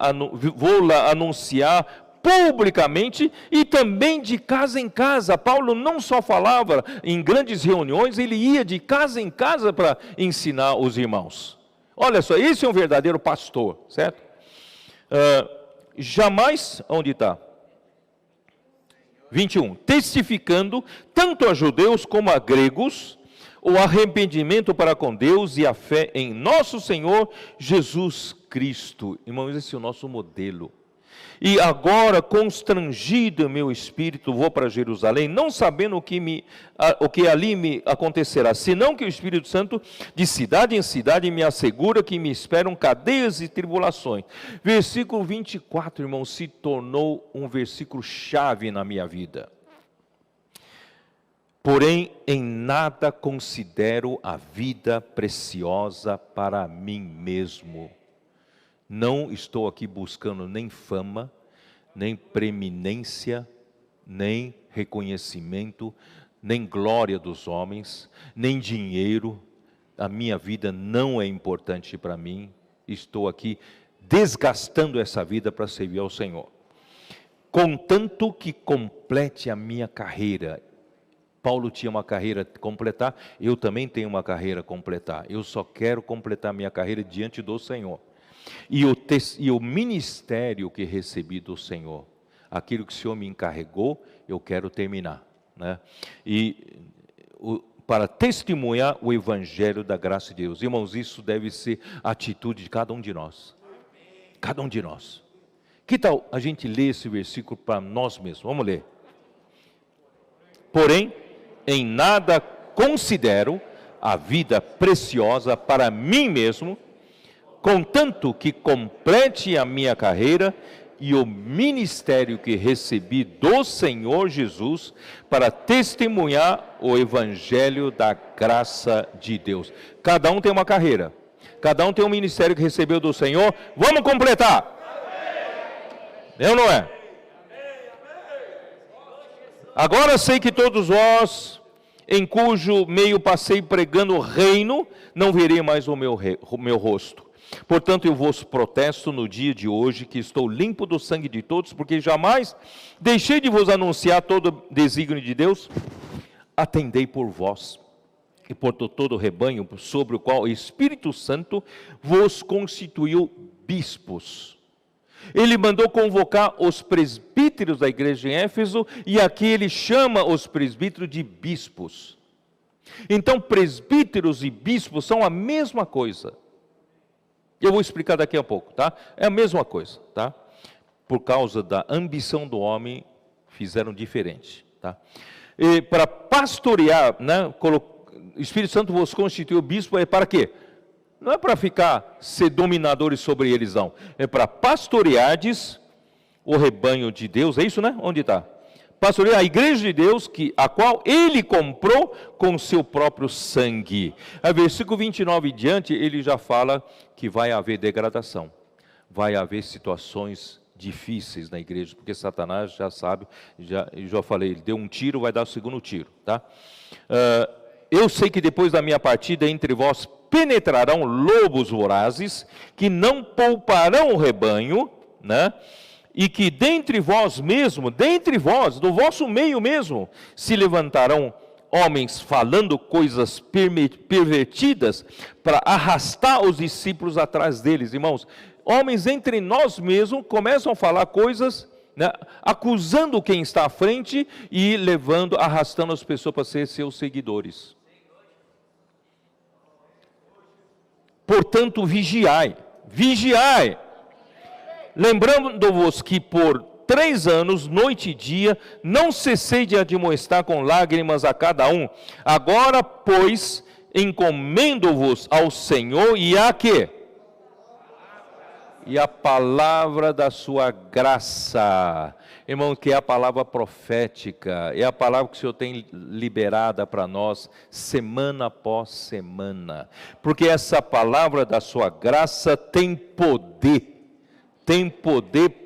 A: anunciar publicamente e também de casa em casa. Paulo não só falava em grandes reuniões, ele ia de casa em casa para ensinar os irmãos. Olha só, esse é um verdadeiro pastor, certo? Jamais, onde está? 21. Testificando, tanto a judeus como a gregos, o arrependimento para com Deus e a fé em nosso Senhor Jesus Cristo. Irmãos, esse é o nosso modelo. E agora, constrangido meu espírito, vou para Jerusalém, não sabendo o que ali me acontecerá, senão que o Espírito Santo, de cidade em cidade, me assegura que me esperam cadeias e tribulações. Versículo 24, irmão, se tornou um versículo chave na minha vida. Porém, em nada considero a vida preciosa para mim mesmo. Não estou aqui buscando nem fama, nem preeminência, nem reconhecimento, nem glória dos homens, nem dinheiro. A minha vida não é importante para mim. Estou aqui desgastando essa vida para servir ao Senhor. Contanto que complete a minha carreira. Paulo tinha uma carreira a completar, eu também tenho uma carreira a completar. Eu só quero completar minha carreira diante do Senhor. E o ministério que recebi do Senhor, aquilo que o Senhor me encarregou, eu quero terminar, né? Para testemunhar o evangelho da graça de Deus. Irmãos, isso deve ser a atitude de cada um de nós. Cada um de nós. Que tal a gente ler esse versículo para nós mesmos? Vamos ler. Porém, em nada considero a vida preciosa para mim mesmo, contanto que complete a minha carreira e o ministério que recebi do Senhor Jesus para testemunhar o evangelho da graça de Deus. Cada um tem uma carreira, cada um tem um ministério que recebeu do Senhor. Vamos completar! É ou não é? Agora sei que todos vós, em cujo meio passei pregando o reino, não verei mais o meu rosto. Portanto, eu vos protesto no dia de hoje que estou limpo do sangue de todos, porque jamais deixei de vos anunciar todo o desígnio de Deus. Atendei por vós e por todo o rebanho sobre o qual o Espírito Santo vos constituiu bispos. Ele mandou convocar os presbíteros da igreja em Éfeso, e aqui ele chama os presbíteros de bispos. Então, presbíteros e bispos são a mesma coisa. Eu vou explicar daqui a pouco, tá? É a mesma coisa, tá? Por causa da ambição do homem, fizeram diferente, tá? E para pastorear, né? O Espírito Santo vos constituiu bispo, é para quê? Não é para ser dominadores sobre eles, não. É para pastoreardes o rebanho de Deus, é isso, né? Onde está? Pastorear a igreja de Deus, a qual ele comprou com seu próprio sangue. A versículo 29 em diante, ele já fala que vai haver degradação. Vai haver situações difíceis na igreja, porque Satanás já sabe, já falei, ele deu um tiro, vai dar o segundo tiro, tá? Eu sei que depois da minha partida entre vós penetrarão lobos vorazes, que não pouparão o rebanho, né? E que dentre vós mesmo, do vosso meio mesmo, se levantarão homens falando coisas pervertidas para arrastar os discípulos atrás deles. Irmãos, homens entre nós mesmos começam a falar coisas, né, acusando quem está à frente e arrastando as pessoas para ser seus seguidores. Portanto, vigiai. Lembrando-vos que por 3 anos, noite e dia, não cessei de admoestar com lágrimas a cada um. Agora, pois, encomendo-vos ao Senhor e a quê? E a palavra da sua graça. Irmão, que é a palavra profética, é a palavra que o Senhor tem liberada para nós, semana após semana. Porque essa palavra da sua graça tem poder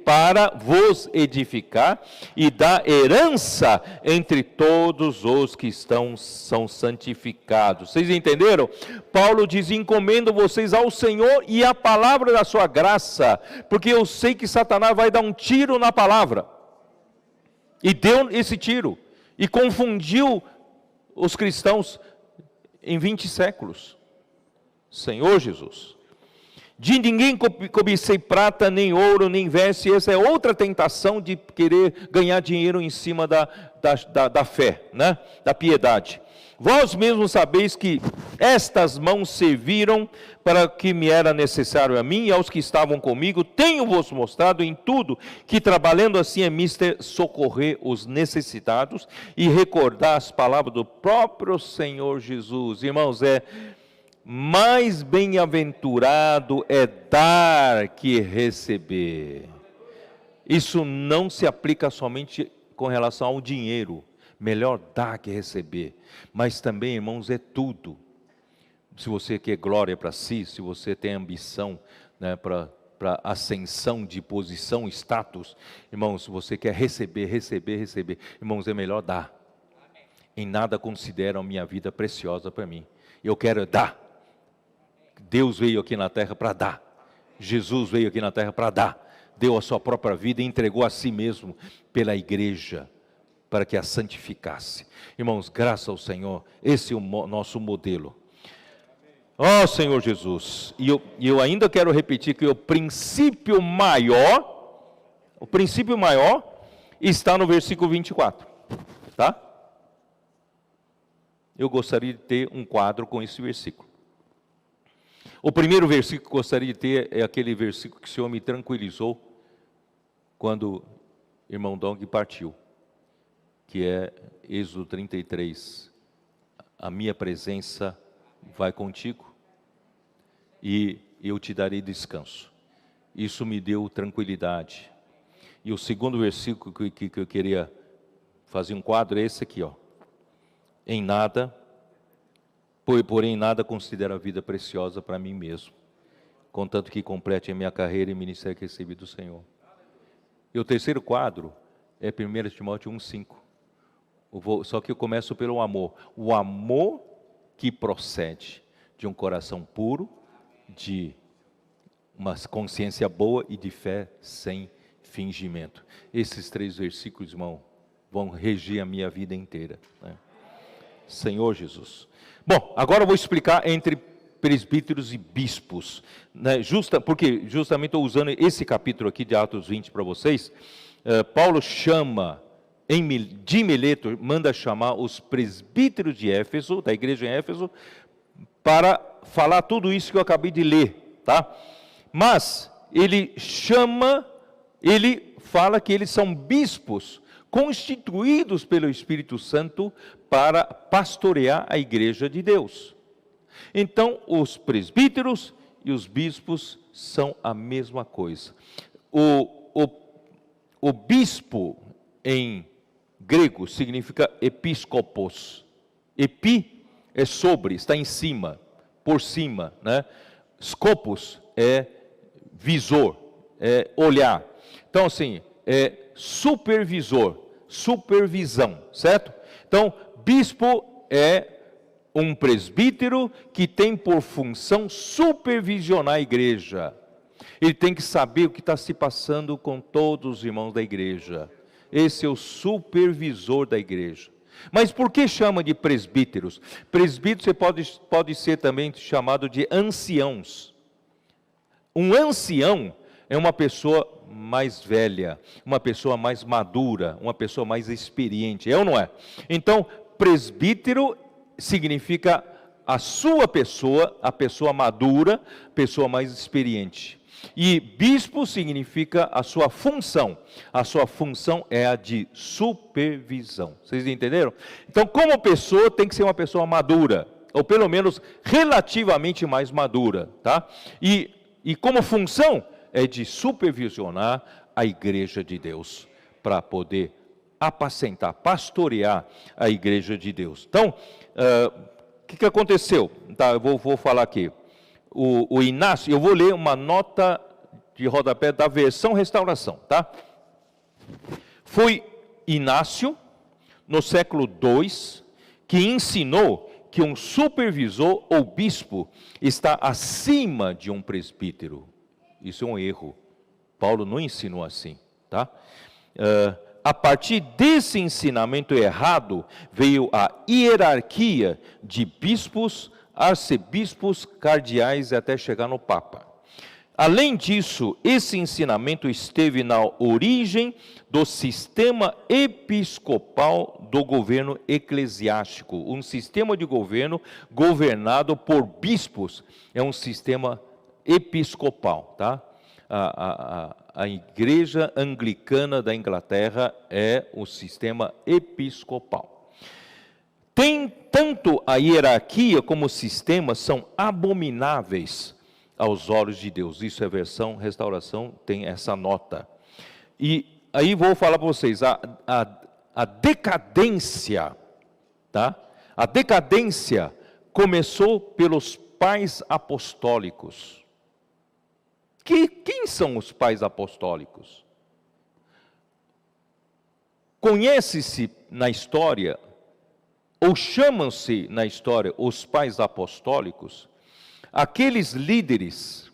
A: para vos edificar e dar herança entre todos os que são santificados. Vocês entenderam? Paulo diz, encomendo vocês ao Senhor e a palavra da sua graça, porque eu sei que Satanás vai dar um tiro na palavra. E deu esse tiro, e confundiu os cristãos em 20 séculos. Senhor Jesus. De ninguém cobicei prata, nem ouro, nem veste. Essa é outra tentação de querer ganhar dinheiro em cima da fé, né? Da piedade. Vós mesmos sabeis que estas mãos serviram para o que me era necessário a mim e aos que estavam comigo. Tenho-vos mostrado em tudo que trabalhando assim é mister socorrer os necessitados e recordar as palavras do próprio Senhor Jesus. Irmãos, mais bem-aventurado é dar que receber. Isso não se aplica somente com relação ao dinheiro. Melhor dar que receber. Mas também, irmãos, é tudo. Se você quer glória para si, se você tem ambição, né, para ascensão de posição, status, irmãos, se você quer receber, irmãos, é melhor dar. Em nada considero a minha vida preciosa para mim. Eu quero dar. Deus veio aqui na terra para dar. Jesus veio aqui na terra para dar. Deu a sua própria vida e entregou a si mesmo pela igreja, para que a santificasse. Irmãos, graças ao Senhor, esse é o nosso modelo. Ó Senhor Jesus, e eu ainda quero repetir que o princípio maior está no versículo 24, tá? Eu gostaria de ter um quadro com esse versículo. O primeiro versículo que eu gostaria de ter é aquele versículo que o Senhor me tranquilizou quando o irmão Dong partiu, que é Êxodo 33, a minha presença vai contigo e eu te darei descanso. Isso me deu tranquilidade. E o segundo versículo que eu queria fazer um quadro é esse aqui, ó. Em nada, porém nada considero a vida preciosa para mim mesmo, contanto que complete a minha carreira e ministério que recebi do Senhor. E o terceiro quadro é 1 Timóteo 1,5. Só que eu começo pelo amor. O amor que procede de um coração puro, de uma consciência boa e de fé sem fingimento. Esses 3 versículos, irmão, vão regir a minha vida inteira, né? Senhor Jesus. Bom, agora eu vou explicar entre presbíteros e bispos, né? Porque justamente estou usando esse capítulo aqui de Atos 20 para vocês. Paulo chama, de Mileto, manda chamar os presbíteros de Éfeso, da igreja em Éfeso, para falar tudo isso que eu acabei de ler, tá? Mas ele fala que eles são bispos constituídos pelo Espírito Santo para pastorear a igreja de Deus. Então, os presbíteros e os bispos são a mesma coisa. O bispo em grego significa episkopos. Epi é sobre, está em cima, por cima, né? Scopus é visor, é olhar. Então, assim, é supervisor, supervisão, certo? Então, bispo é um presbítero que tem por função supervisionar a igreja. Ele tem que saber o que está se passando com todos os irmãos da igreja. Esse é o supervisor da igreja. Mas por que chama de presbíteros? Presbítero pode ser também chamado de anciãos. Um ancião é uma pessoa mais velha, uma pessoa mais madura, uma pessoa mais experiente, é ou não é? Então, presbítero significa a sua pessoa, a pessoa madura, pessoa mais experiente. E bispo significa a sua função. A sua função é a de supervisão. Vocês entenderam? Então, como pessoa, tem que ser uma pessoa madura, ou pelo menos relativamente mais madura, tá? E como função é de supervisionar a igreja de Deus, para poder apacentar, pastorear a igreja de Deus. Então, o que aconteceu? Tá, eu vou falar aqui. O Inácio, eu vou ler uma nota de rodapé da versão restauração, tá? Foi Inácio, no século II, que ensinou que um supervisor ou bispo está acima de um presbítero. Isso é um erro. Paulo não ensinou assim, tá? A partir desse ensinamento errado, veio a hierarquia de bispos, arcebispos, cardeais e até chegar no Papa. Além disso, esse ensinamento esteve na origem do sistema episcopal do governo eclesiástico. Um sistema de governo governado por bispos é um sistema episcopal, tá? A Igreja Anglicana da Inglaterra é o sistema episcopal. Tanto a hierarquia como o sistema são abomináveis aos olhos de Deus. Isso é a versão Restauração, tem essa nota. E aí vou falar para vocês, a decadência, tá? A decadência começou pelos pais apostólicos. Quem são os pais apostólicos? Conhece-se na história, ou chamam-se na história, os pais apostólicos, aqueles líderes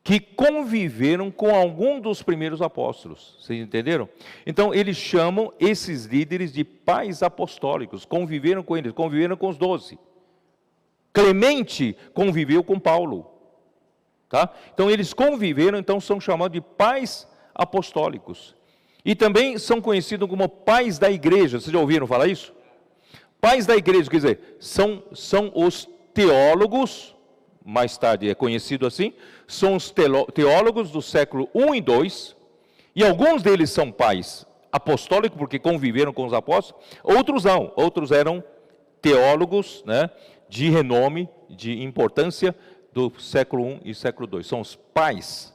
A: que conviveram com algum dos primeiros apóstolos. Vocês entenderam? Então, eles chamam esses líderes de pais apostólicos. Conviveram com eles, conviveram com os 12. Clemente conviveu com Paulo. Tá? Então, eles conviveram, então são chamados de pais apostólicos. E também são conhecidos como pais da igreja. Vocês já ouviram falar isso? Pais da igreja, quer dizer, são os teólogos, mais tarde é conhecido assim, são os teólogos do século I e II, e alguns deles são pais apostólicos, porque conviveram com os apóstolos, outros não, outros eram teólogos, né, de renome, de importância do século I e século II. São os pais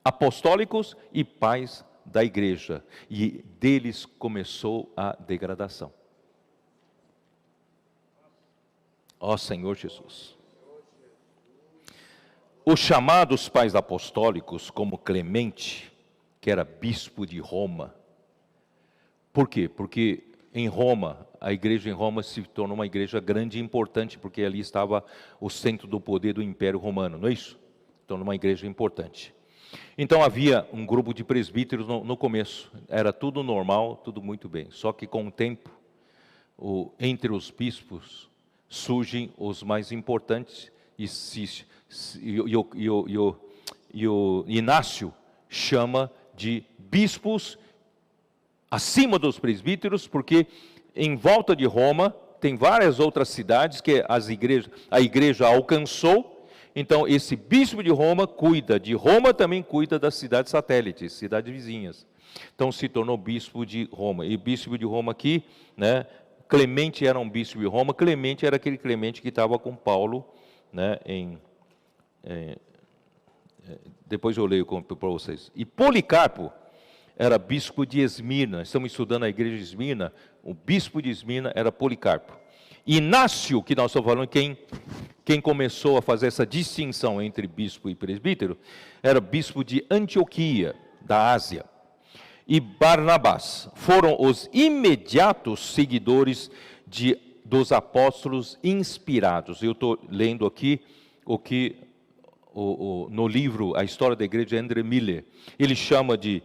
A: apostólicos e pais da igreja, e deles começou a degradação. Ó Senhor Jesus. Os chamados pais apostólicos, como Clemente, que era bispo de Roma. Por quê? Porque em Roma, a igreja em Roma se tornou uma igreja grande e importante, porque ali estava o centro do poder do Império Romano, não é isso? Tornou uma igreja importante. Então havia um grupo de presbíteros no começo, era tudo normal, tudo muito bem. Só que com o tempo, entre os bispos, surgem os mais importantes, e o Inácio chama de bispos acima dos presbíteros, porque em volta de Roma tem várias outras cidades que a igreja alcançou. Então esse bispo de Roma cuida de Roma, também cuida das cidades satélites, cidades vizinhas. Então se tornou bispo de Roma. E bispo de Roma aqui, né? Clemente era um bispo de Roma. Clemente era aquele Clemente que estava com Paulo, né, depois eu leio para vocês. E Policarpo era bispo de Esmirna. Estamos estudando a igreja de Esmirna. O bispo de Esmirna era Policarpo. Inácio, que nós estamos falando, quem começou a fazer essa distinção entre bispo e presbítero, era bispo de Antioquia, da Ásia. E Barnabás foram os imediatos seguidores dos apóstolos inspirados. Eu estou lendo aqui o que no livro A História da Igreja de André Miller, ele chama de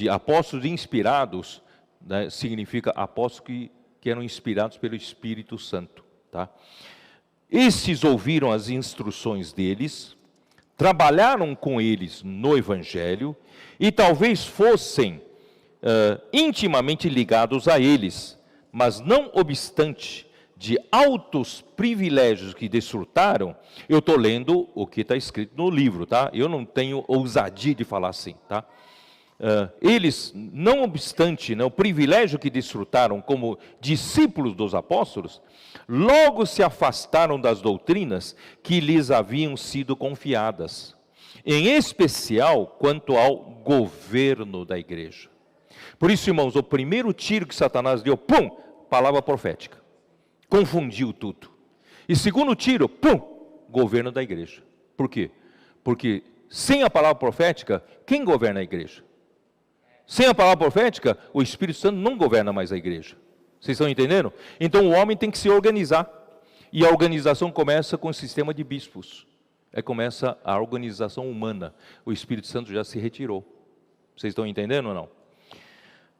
A: apóstolos inspirados, né, significa apóstolos que eram inspirados pelo Espírito Santo. Tá? Esses ouviram as instruções deles, trabalharam com eles no Evangelho, e talvez fossem intimamente ligados a eles, mas não obstante de altos privilégios que desfrutaram, eu estou lendo o que está escrito no livro, tá? Eu não tenho ousadia de falar assim, tá? Eles, não obstante, né, o privilégio que desfrutaram como discípulos dos apóstolos, logo se afastaram das doutrinas que lhes haviam sido confiadas, em especial quanto ao governo da igreja. Por isso, irmãos, o primeiro tiro que Satanás deu, pum, palavra profética. Confundiu tudo. E segundo tiro, pum, governo da igreja. Por quê? Porque sem a palavra profética, quem governa a igreja? Sem a palavra profética, o Espírito Santo não governa mais a igreja. Vocês estão entendendo? Então o homem tem que se organizar. E a organização começa com o sistema de bispos. Começa a organização humana. O Espírito Santo já se retirou. Vocês estão entendendo ou não?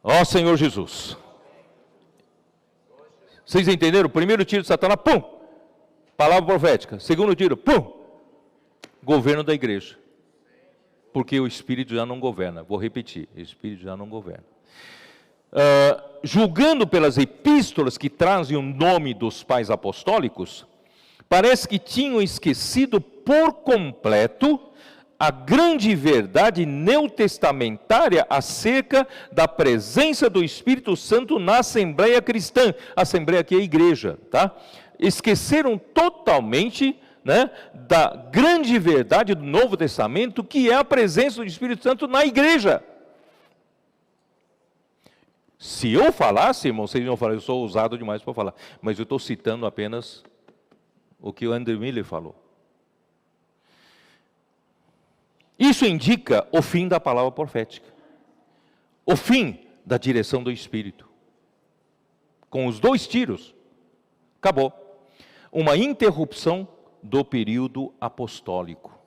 A: Ó Senhor Jesus. Vocês entenderam? O primeiro tiro de Satanás, pum! Palavra profética. Segundo tiro, pum! governo da igreja. Porque o Espírito já não governa. Vou repetir, o Espírito já não governa. Julgando pelas epístolas que trazem o nome dos pais apostólicos, parece que tinham esquecido por completo a grande verdade neotestamentária acerca da presença do Espírito Santo na Assembleia Cristã. A Assembleia aqui é a igreja, tá? Esqueceram totalmente, né, da grande verdade do Novo Testamento, que é a presença do Espírito Santo na igreja. Se eu falasse, irmão, vocês iam falar, eu sou ousado demais para falar, mas eu estou citando apenas o que o André Miller falou. Isso indica o fim da palavra profética, o fim da direção do Espírito. Com os 2 tiros, acabou. Uma interrupção do período apostólico.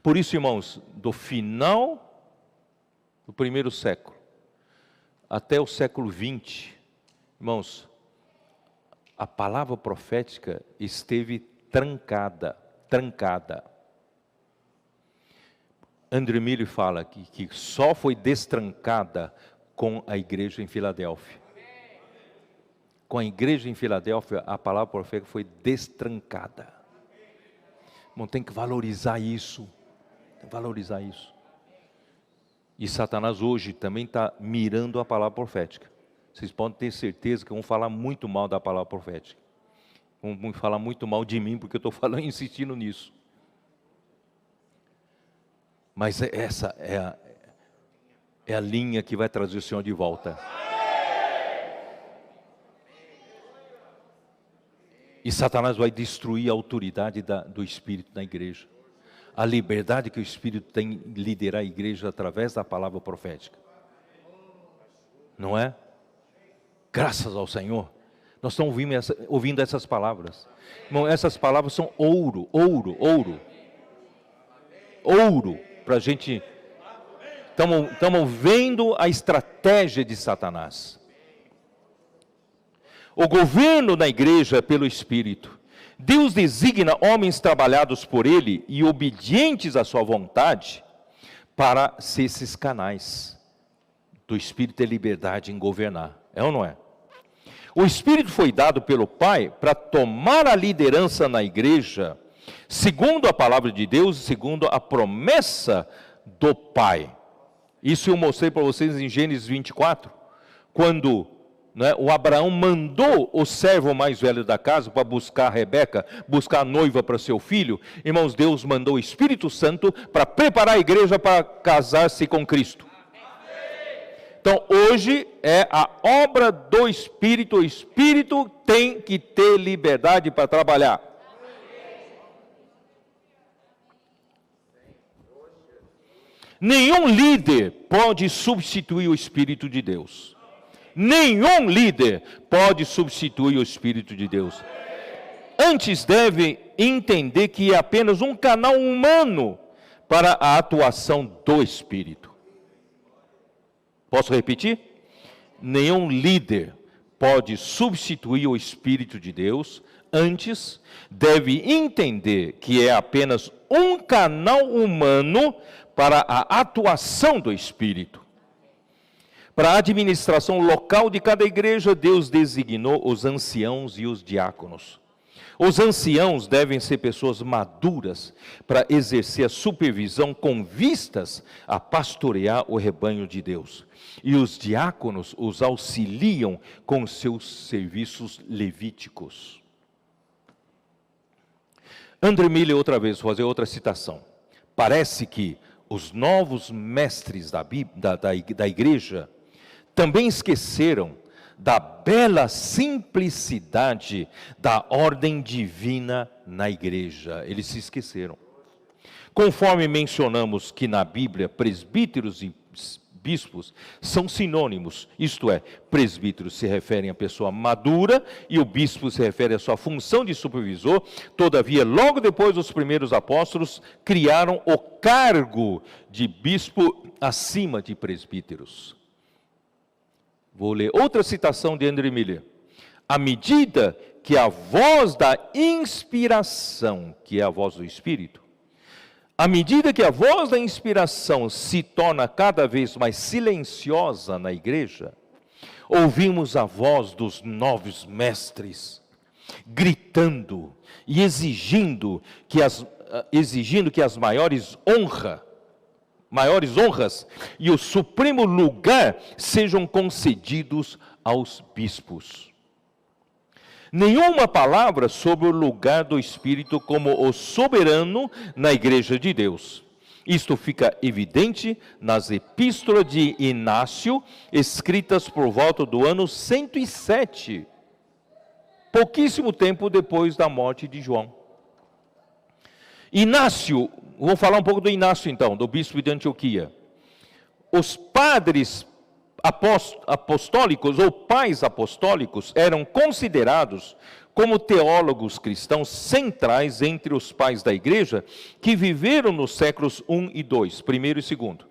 A: Por isso, irmãos, do final do 1º século até o século 20, irmãos, a palavra profética esteve trancada. André Miller fala que só foi destrancada com a igreja em Filadélfia. Com a igreja em Filadélfia, a palavra profética foi destrancada. Irmão, tem que valorizar isso. E Satanás hoje também está mirando a palavra profética. Vocês podem ter certeza que vão falar muito mal da palavra profética. Vão falar muito mal de mim, porque eu estou falando, insistindo nisso. Mas essa é a linha que vai trazer o Senhor de volta. E Satanás vai destruir a autoridade do Espírito na igreja. A liberdade que o Espírito tem de liderar a igreja através da palavra profética. Não é? Graças ao Senhor. Nós estamos ouvindo essas palavras. Irmão, essas palavras são ouro. Para a gente... Estamos vendo a estratégia de Satanás. O governo da igreja é pelo Espírito. Deus designa homens trabalhados por Ele e obedientes à sua vontade para ser esses canais do Espírito ter liberdade em governar. É ou não é? O Espírito foi dado pelo Pai para tomar a liderança na igreja, segundo a palavra de Deus e segundo a promessa do Pai. Isso eu mostrei para vocês em Gênesis 24, quando... o Abraão mandou o servo mais velho da casa para buscar a Rebeca, buscar a noiva para seu filho. Irmãos, Deus mandou o Espírito Santo para preparar a igreja para casar-se com Cristo. Então, hoje é a obra do Espírito. O Espírito tem que ter liberdade para trabalhar. Nenhum líder pode substituir o Espírito de Deus. Nenhum líder pode substituir o Espírito de Deus. Antes deve entender que é apenas um canal humano para a atuação do Espírito. Posso repetir? Nenhum líder pode substituir o Espírito de Deus. Antes deve entender que é apenas um canal humano para a atuação do Espírito. Para a administração local de cada igreja, Deus designou os anciãos e os diáconos. Os anciãos devem ser pessoas maduras para exercer a supervisão com vistas a pastorear o rebanho de Deus. E os diáconos os auxiliam com seus serviços levíticos. André Miller, outra vez, vou fazer outra citação. Parece que os novos mestres da igreja também esqueceram da bela simplicidade da ordem divina na igreja. Eles se esqueceram. Conforme mencionamos que na Bíblia, presbíteros e bispos são sinônimos, isto é, presbíteros se referem à pessoa madura e o bispo se refere à sua função de supervisor. Todavia, logo depois os primeiros apóstolos criaram o cargo de bispo acima de presbíteros. Vou ler outra citação de André Miller. À medida que a voz da inspiração, que é a voz do Espírito, à medida que a voz da inspiração se torna cada vez mais silenciosa na igreja, ouvimos a voz dos novos mestres, gritando e exigindo que as maiores honras e o supremo lugar sejam concedidos aos bispos. Nenhuma palavra sobre o lugar do Espírito como o soberano na Igreja de Deus. Isto fica evidente nas epístolas de Inácio, escritas por volta do ano 107, pouquíssimo tempo depois da morte de João. Inácio, vamos falar um pouco do Inácio então, do bispo de Antioquia. Os padres apostólicos ou pais apostólicos eram considerados como teólogos cristãos centrais entre os pais da igreja que viveram nos séculos 1 e 2, primeiro e segundo,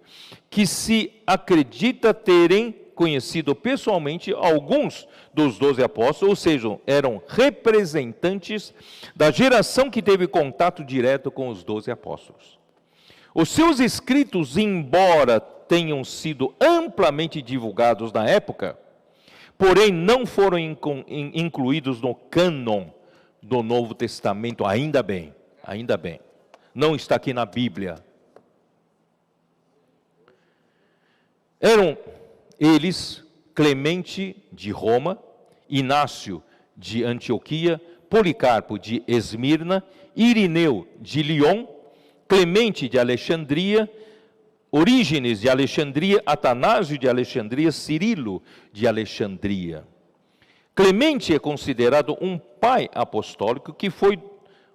A: que se acredita terem conhecido pessoalmente alguns dos 12 apóstolos, ou seja, eram representantes da geração que teve contato direto com os 12 apóstolos. Os seus escritos, embora tenham sido amplamente divulgados na época, porém não foram incluídos no cânon do Novo Testamento, ainda bem, não está aqui na Bíblia. Eram eles Clemente de Roma, Inácio de Antioquia, Policarpo de Esmirna, Irineu de Lyon, Clemente de Alexandria, Orígenes de Alexandria, Atanásio de Alexandria, Cirilo de Alexandria. Clemente é considerado um pai apostólico que foi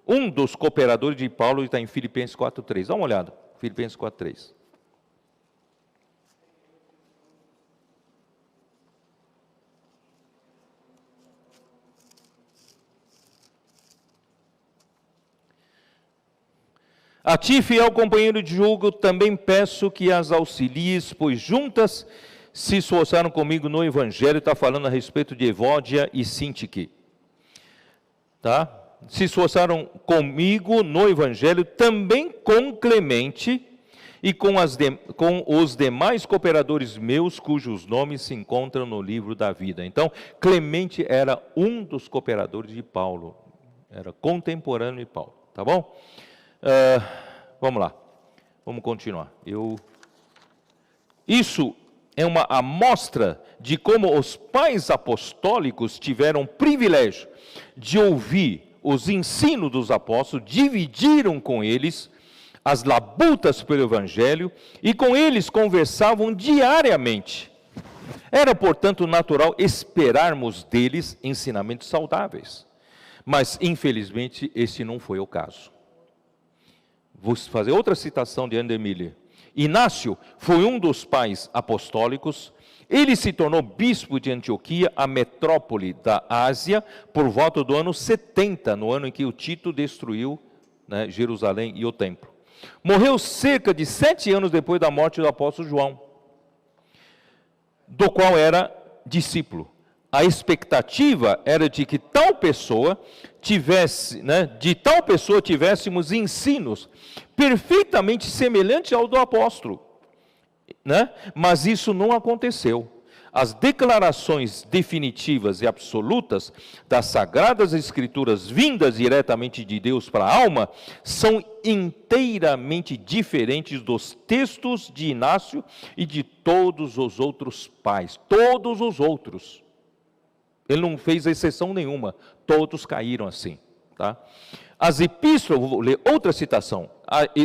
A: um dos cooperadores de Paulo, e está em Filipenses 4:3. Dá uma olhada, Filipenses 4:3. A ti, fiel companheiro de julgo, também peço que as auxilies, pois juntas se esforçaram comigo no Evangelho. Está falando a respeito de Evódia e Sintique. Tá? Se esforçaram comigo no Evangelho, também com Clemente e com os demais cooperadores meus, cujos nomes se encontram no livro da vida. Então, Clemente era um dos cooperadores de Paulo, era contemporâneo de Paulo, tá bom? Vamos lá, vamos continuar. Isso é uma amostra de como os pais apostólicos tiveram o privilégio de ouvir os ensinos dos apóstolos, dividiram com eles as labutas pelo Evangelho e com eles conversavam diariamente. Era, portanto, natural esperarmos deles ensinamentos saudáveis, mas, infelizmente, esse não foi o caso. Vou fazer outra citação de André Miller. Inácio foi um dos pais apostólicos. Ele se tornou bispo de Antioquia, a metrópole da Ásia, por volta do ano 70, no ano em que o Tito destruiu, né, Jerusalém e o templo. Morreu cerca de 7 anos depois da morte do apóstolo João, do qual era discípulo. A expectativa era de que tal pessoa tivéssemos ensinos perfeitamente semelhantes ao do apóstolo, né? Mas isso não aconteceu. As declarações definitivas e absolutas das Sagradas Escrituras, vindas diretamente de Deus para a alma, são inteiramente diferentes dos textos de Inácio e de todos os outros pais. Todos os outros. Ele não fez exceção nenhuma, todos caíram assim. Tá? As epístolas, vou ler outra citação,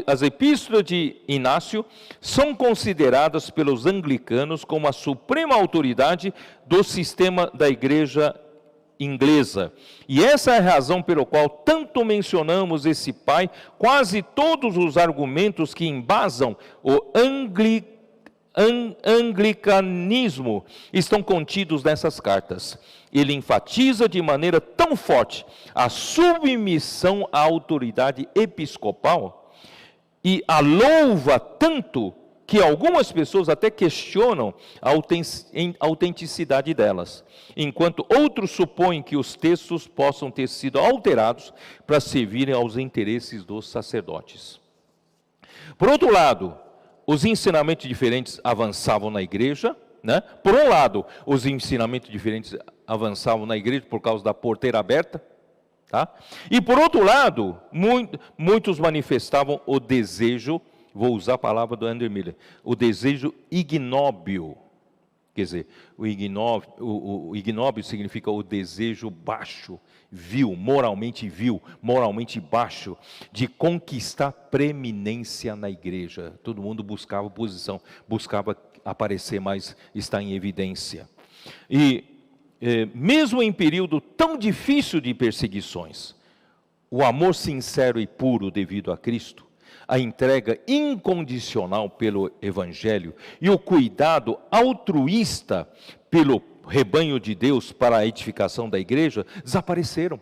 A: as epístolas de Inácio são consideradas pelos anglicanos como a suprema autoridade do sistema da igreja inglesa. E essa é a razão pela qual tanto mencionamos esse pai. Quase todos os argumentos que embasam o anglicanismo estão contidos nessas cartas. Ele enfatiza de maneira tão forte a submissão à autoridade episcopal e a louva tanto que algumas pessoas até questionam a autenticidade delas, enquanto outros supõem que os textos possam ter sido alterados para servirem aos interesses dos sacerdotes. Por outro lado, os ensinamentos diferentes avançavam na igreja, né? Por um lado, os ensinamentos diferentes avançavam na igreja por causa da porteira aberta, tá? E por outro lado, muitos manifestavam o desejo, vou usar a palavra do Andrew Miller, o desejo ignóbil. Quer dizer, o ignóbil significa o desejo baixo, moralmente baixo, de conquistar preeminência na igreja. Todo mundo buscava posição, buscava aparecer mais, estar em evidência. E mesmo em período tão difícil de perseguições, o amor sincero e puro devido a Cristo, a entrega incondicional pelo Evangelho e o cuidado altruísta pelo rebanho de Deus para a edificação da igreja, desapareceram,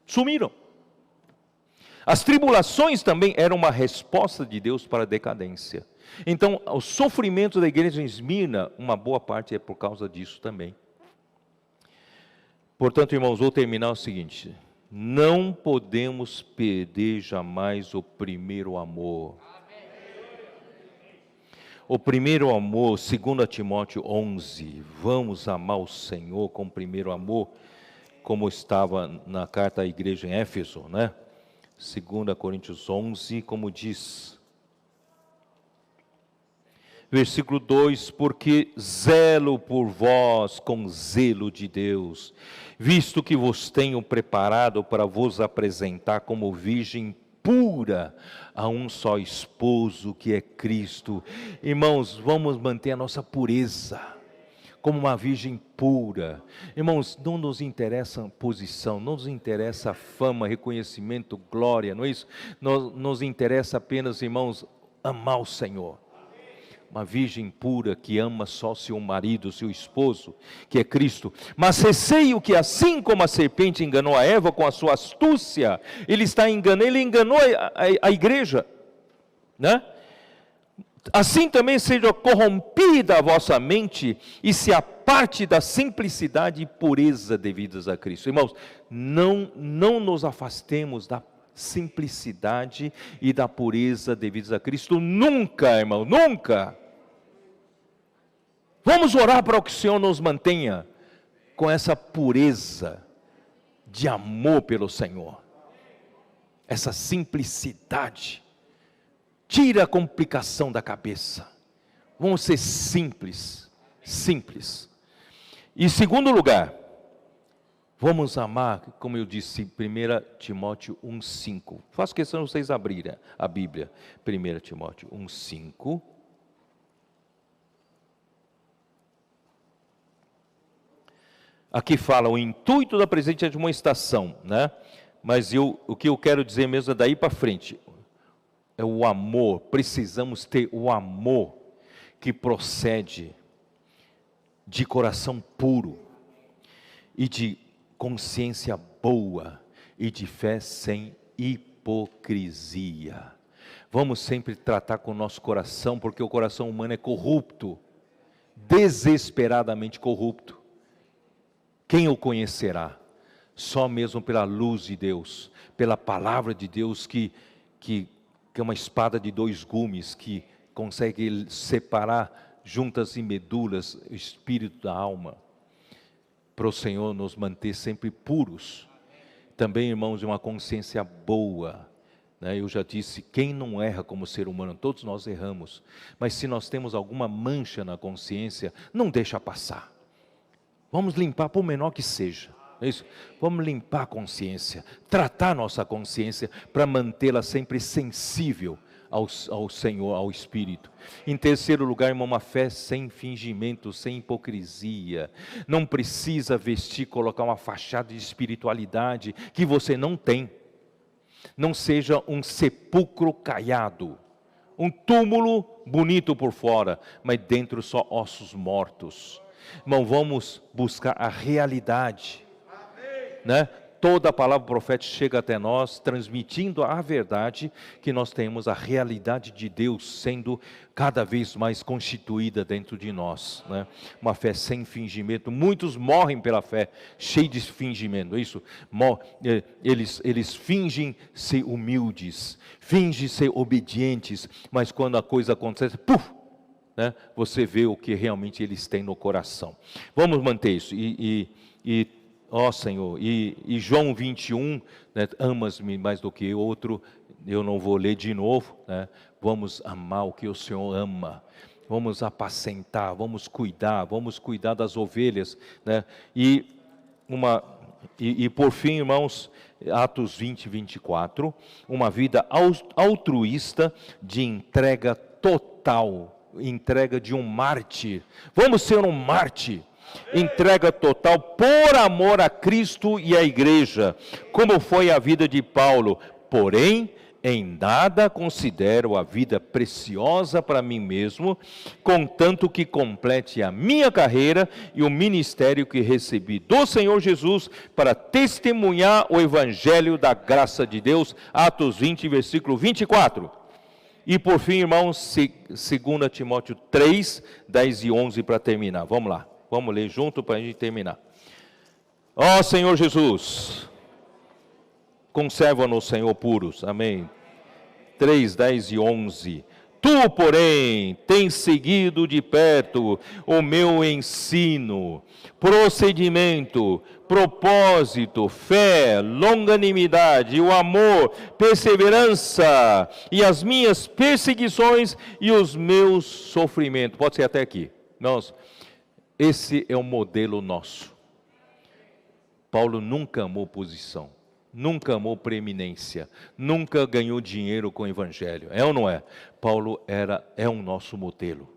A: sumiram. As tribulações também eram uma resposta de Deus para a decadência. Então, o sofrimento da igreja em Esmirna, uma boa parte é por causa disso também. Portanto, irmãos, vou terminar o seguinte: não podemos perder jamais o primeiro amor. O primeiro amor, 2 Timóteo 11, vamos amar o Senhor com o primeiro amor, como estava na carta à igreja em Éfeso, né? 2 Coríntios 11, como diz, versículo 2, porque zelo por vós com zelo de Deus, visto que vos tenho preparado para vos apresentar como virgem pura a um só esposo, que é Cristo. Irmãos, vamos manter a nossa pureza como uma virgem pura. Irmãos, não nos interessa posição, não nos interessa fama, reconhecimento, glória, não é isso? Nos interessa apenas, irmãos, amar o Senhor. Uma virgem pura que ama só seu marido, seu esposo, que é Cristo. Mas receio que assim como a serpente enganou a Eva com a sua astúcia, ele enganou a igreja, né? Assim também seja corrompida a vossa mente e se aparte da simplicidade e pureza devidas a Cristo. Irmãos, não nos afastemos da simplicidade e da pureza devidas a Cristo, nunca, irmão, nunca. Vamos orar para que o Senhor nos mantenha com essa pureza de amor pelo Senhor, essa simplicidade. Tira a complicação da cabeça. Vamos ser simples. E em segundo lugar, vamos amar, como eu disse, 1 Timóteo 1,5. Faço questão de vocês abrirem a Bíblia. 1 Timóteo 1,5. Aqui fala o intuito da presente admoestação, né? Mas o que eu quero dizer mesmo é daí para frente. É o amor, precisamos ter o amor que procede de coração puro e de consciência boa e de fé sem hipocrisia. Vamos sempre tratar com o nosso coração, porque o coração humano é corrupto, desesperadamente corrupto. Quem o conhecerá? Só mesmo pela luz de Deus, pela palavra de Deus que é uma espada de dois gumes, que consegue separar juntas e medulas o espírito da alma, para o Senhor nos manter sempre puros. Também, irmãos, de uma consciência boa, né? Eu já disse, quem não erra como ser humano? Todos nós erramos, mas se nós temos alguma mancha na consciência, não deixa passar, vamos limpar, por menor que seja. Isso. Vamos limpar a consciência, tratar nossa consciência para mantê-la sempre sensível ao Senhor, ao Espírito. Em terceiro lugar, irmão, uma fé sem fingimento, sem hipocrisia. Não precisa vestir, colocar uma fachada de espiritualidade que você não tem. Não seja um sepulcro caiado, um túmulo bonito por fora, mas dentro só ossos mortos. Irmão, vamos buscar a realidade, né? Toda a palavra profética chega até nós, transmitindo a verdade, que nós temos a realidade de Deus sendo cada vez mais constituída dentro de nós, né? Uma fé sem fingimento. Muitos morrem pela fé, cheio de fingimento, é isso? Eles fingem ser humildes, fingem ser obedientes, mas quando a coisa acontece, puf! Né? Você vê o que realmente eles têm no coração. Vamos manter isso. Ó Senhor, e João 21, né? Amas-me mais do que outro, eu não vou ler de novo, né? Vamos amar o que o Senhor ama, vamos apacentar, vamos cuidar das ovelhas, né? E por fim, irmãos, Atos 20, 24, uma vida altruísta de entrega total, entrega de um mártir. Vamos ser um mártir. Entrega total por amor a Cristo e à igreja, como foi a vida de Paulo. Porém, em nada considero a vida preciosa para mim mesmo, contanto que complete a minha carreira e o ministério que recebi do Senhor Jesus para testemunhar o evangelho da graça de Deus. Atos 20, versículo 24. E por fim, irmãos, 2 Timóteo 3, 10 e 11 para terminar. Vamos lá, vamos ler junto para a gente terminar. Ó Senhor Jesus, conserva-nos, Senhor, puros. Amém. 3, 10 e 11. Tu, porém, tens seguido de perto o meu ensino, procedimento, propósito, fé, longanimidade, o amor, perseverança, e as minhas perseguições e os meus sofrimentos. Pode ser até aqui. Nós, esse é o modelo nosso. Paulo nunca amou posição, nunca amou preeminência, nunca ganhou dinheiro com o evangelho. É ou não é? Paulo é um nosso modelo.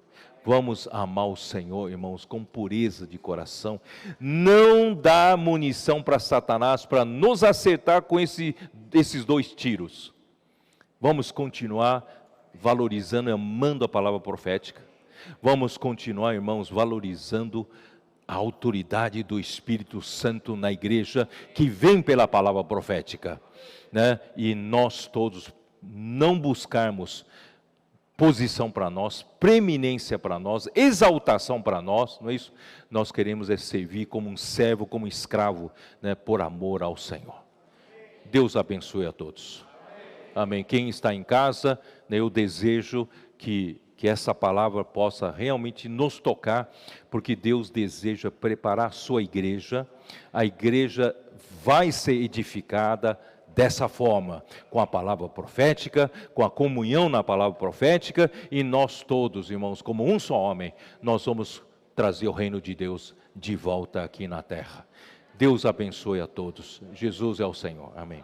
A: Vamos amar o Senhor, irmãos, com pureza de coração. Não dá munição para Satanás para nos acertar com esses 2 tiros. Vamos continuar valorizando e amando a palavra profética. Vamos continuar, irmãos, valorizando a autoridade do Espírito Santo na igreja, que vem pela palavra profética, né? E nós todos não buscarmos posição para nós, preeminência para nós, exaltação para nós, não é isso? Nós queremos servir como um servo, como um escravo, né, por amor ao Senhor. Deus abençoe a todos. Amém. Quem está em casa, né, eu desejo que essa palavra possa realmente nos tocar, porque Deus deseja preparar a sua igreja. A igreja vai ser edificada dessa forma, com a palavra profética, com a comunhão na palavra profética, e nós todos, irmãos, como um só homem, nós vamos trazer o reino de Deus de volta aqui na terra. Deus abençoe a todos. Jesus é o Senhor. Amém.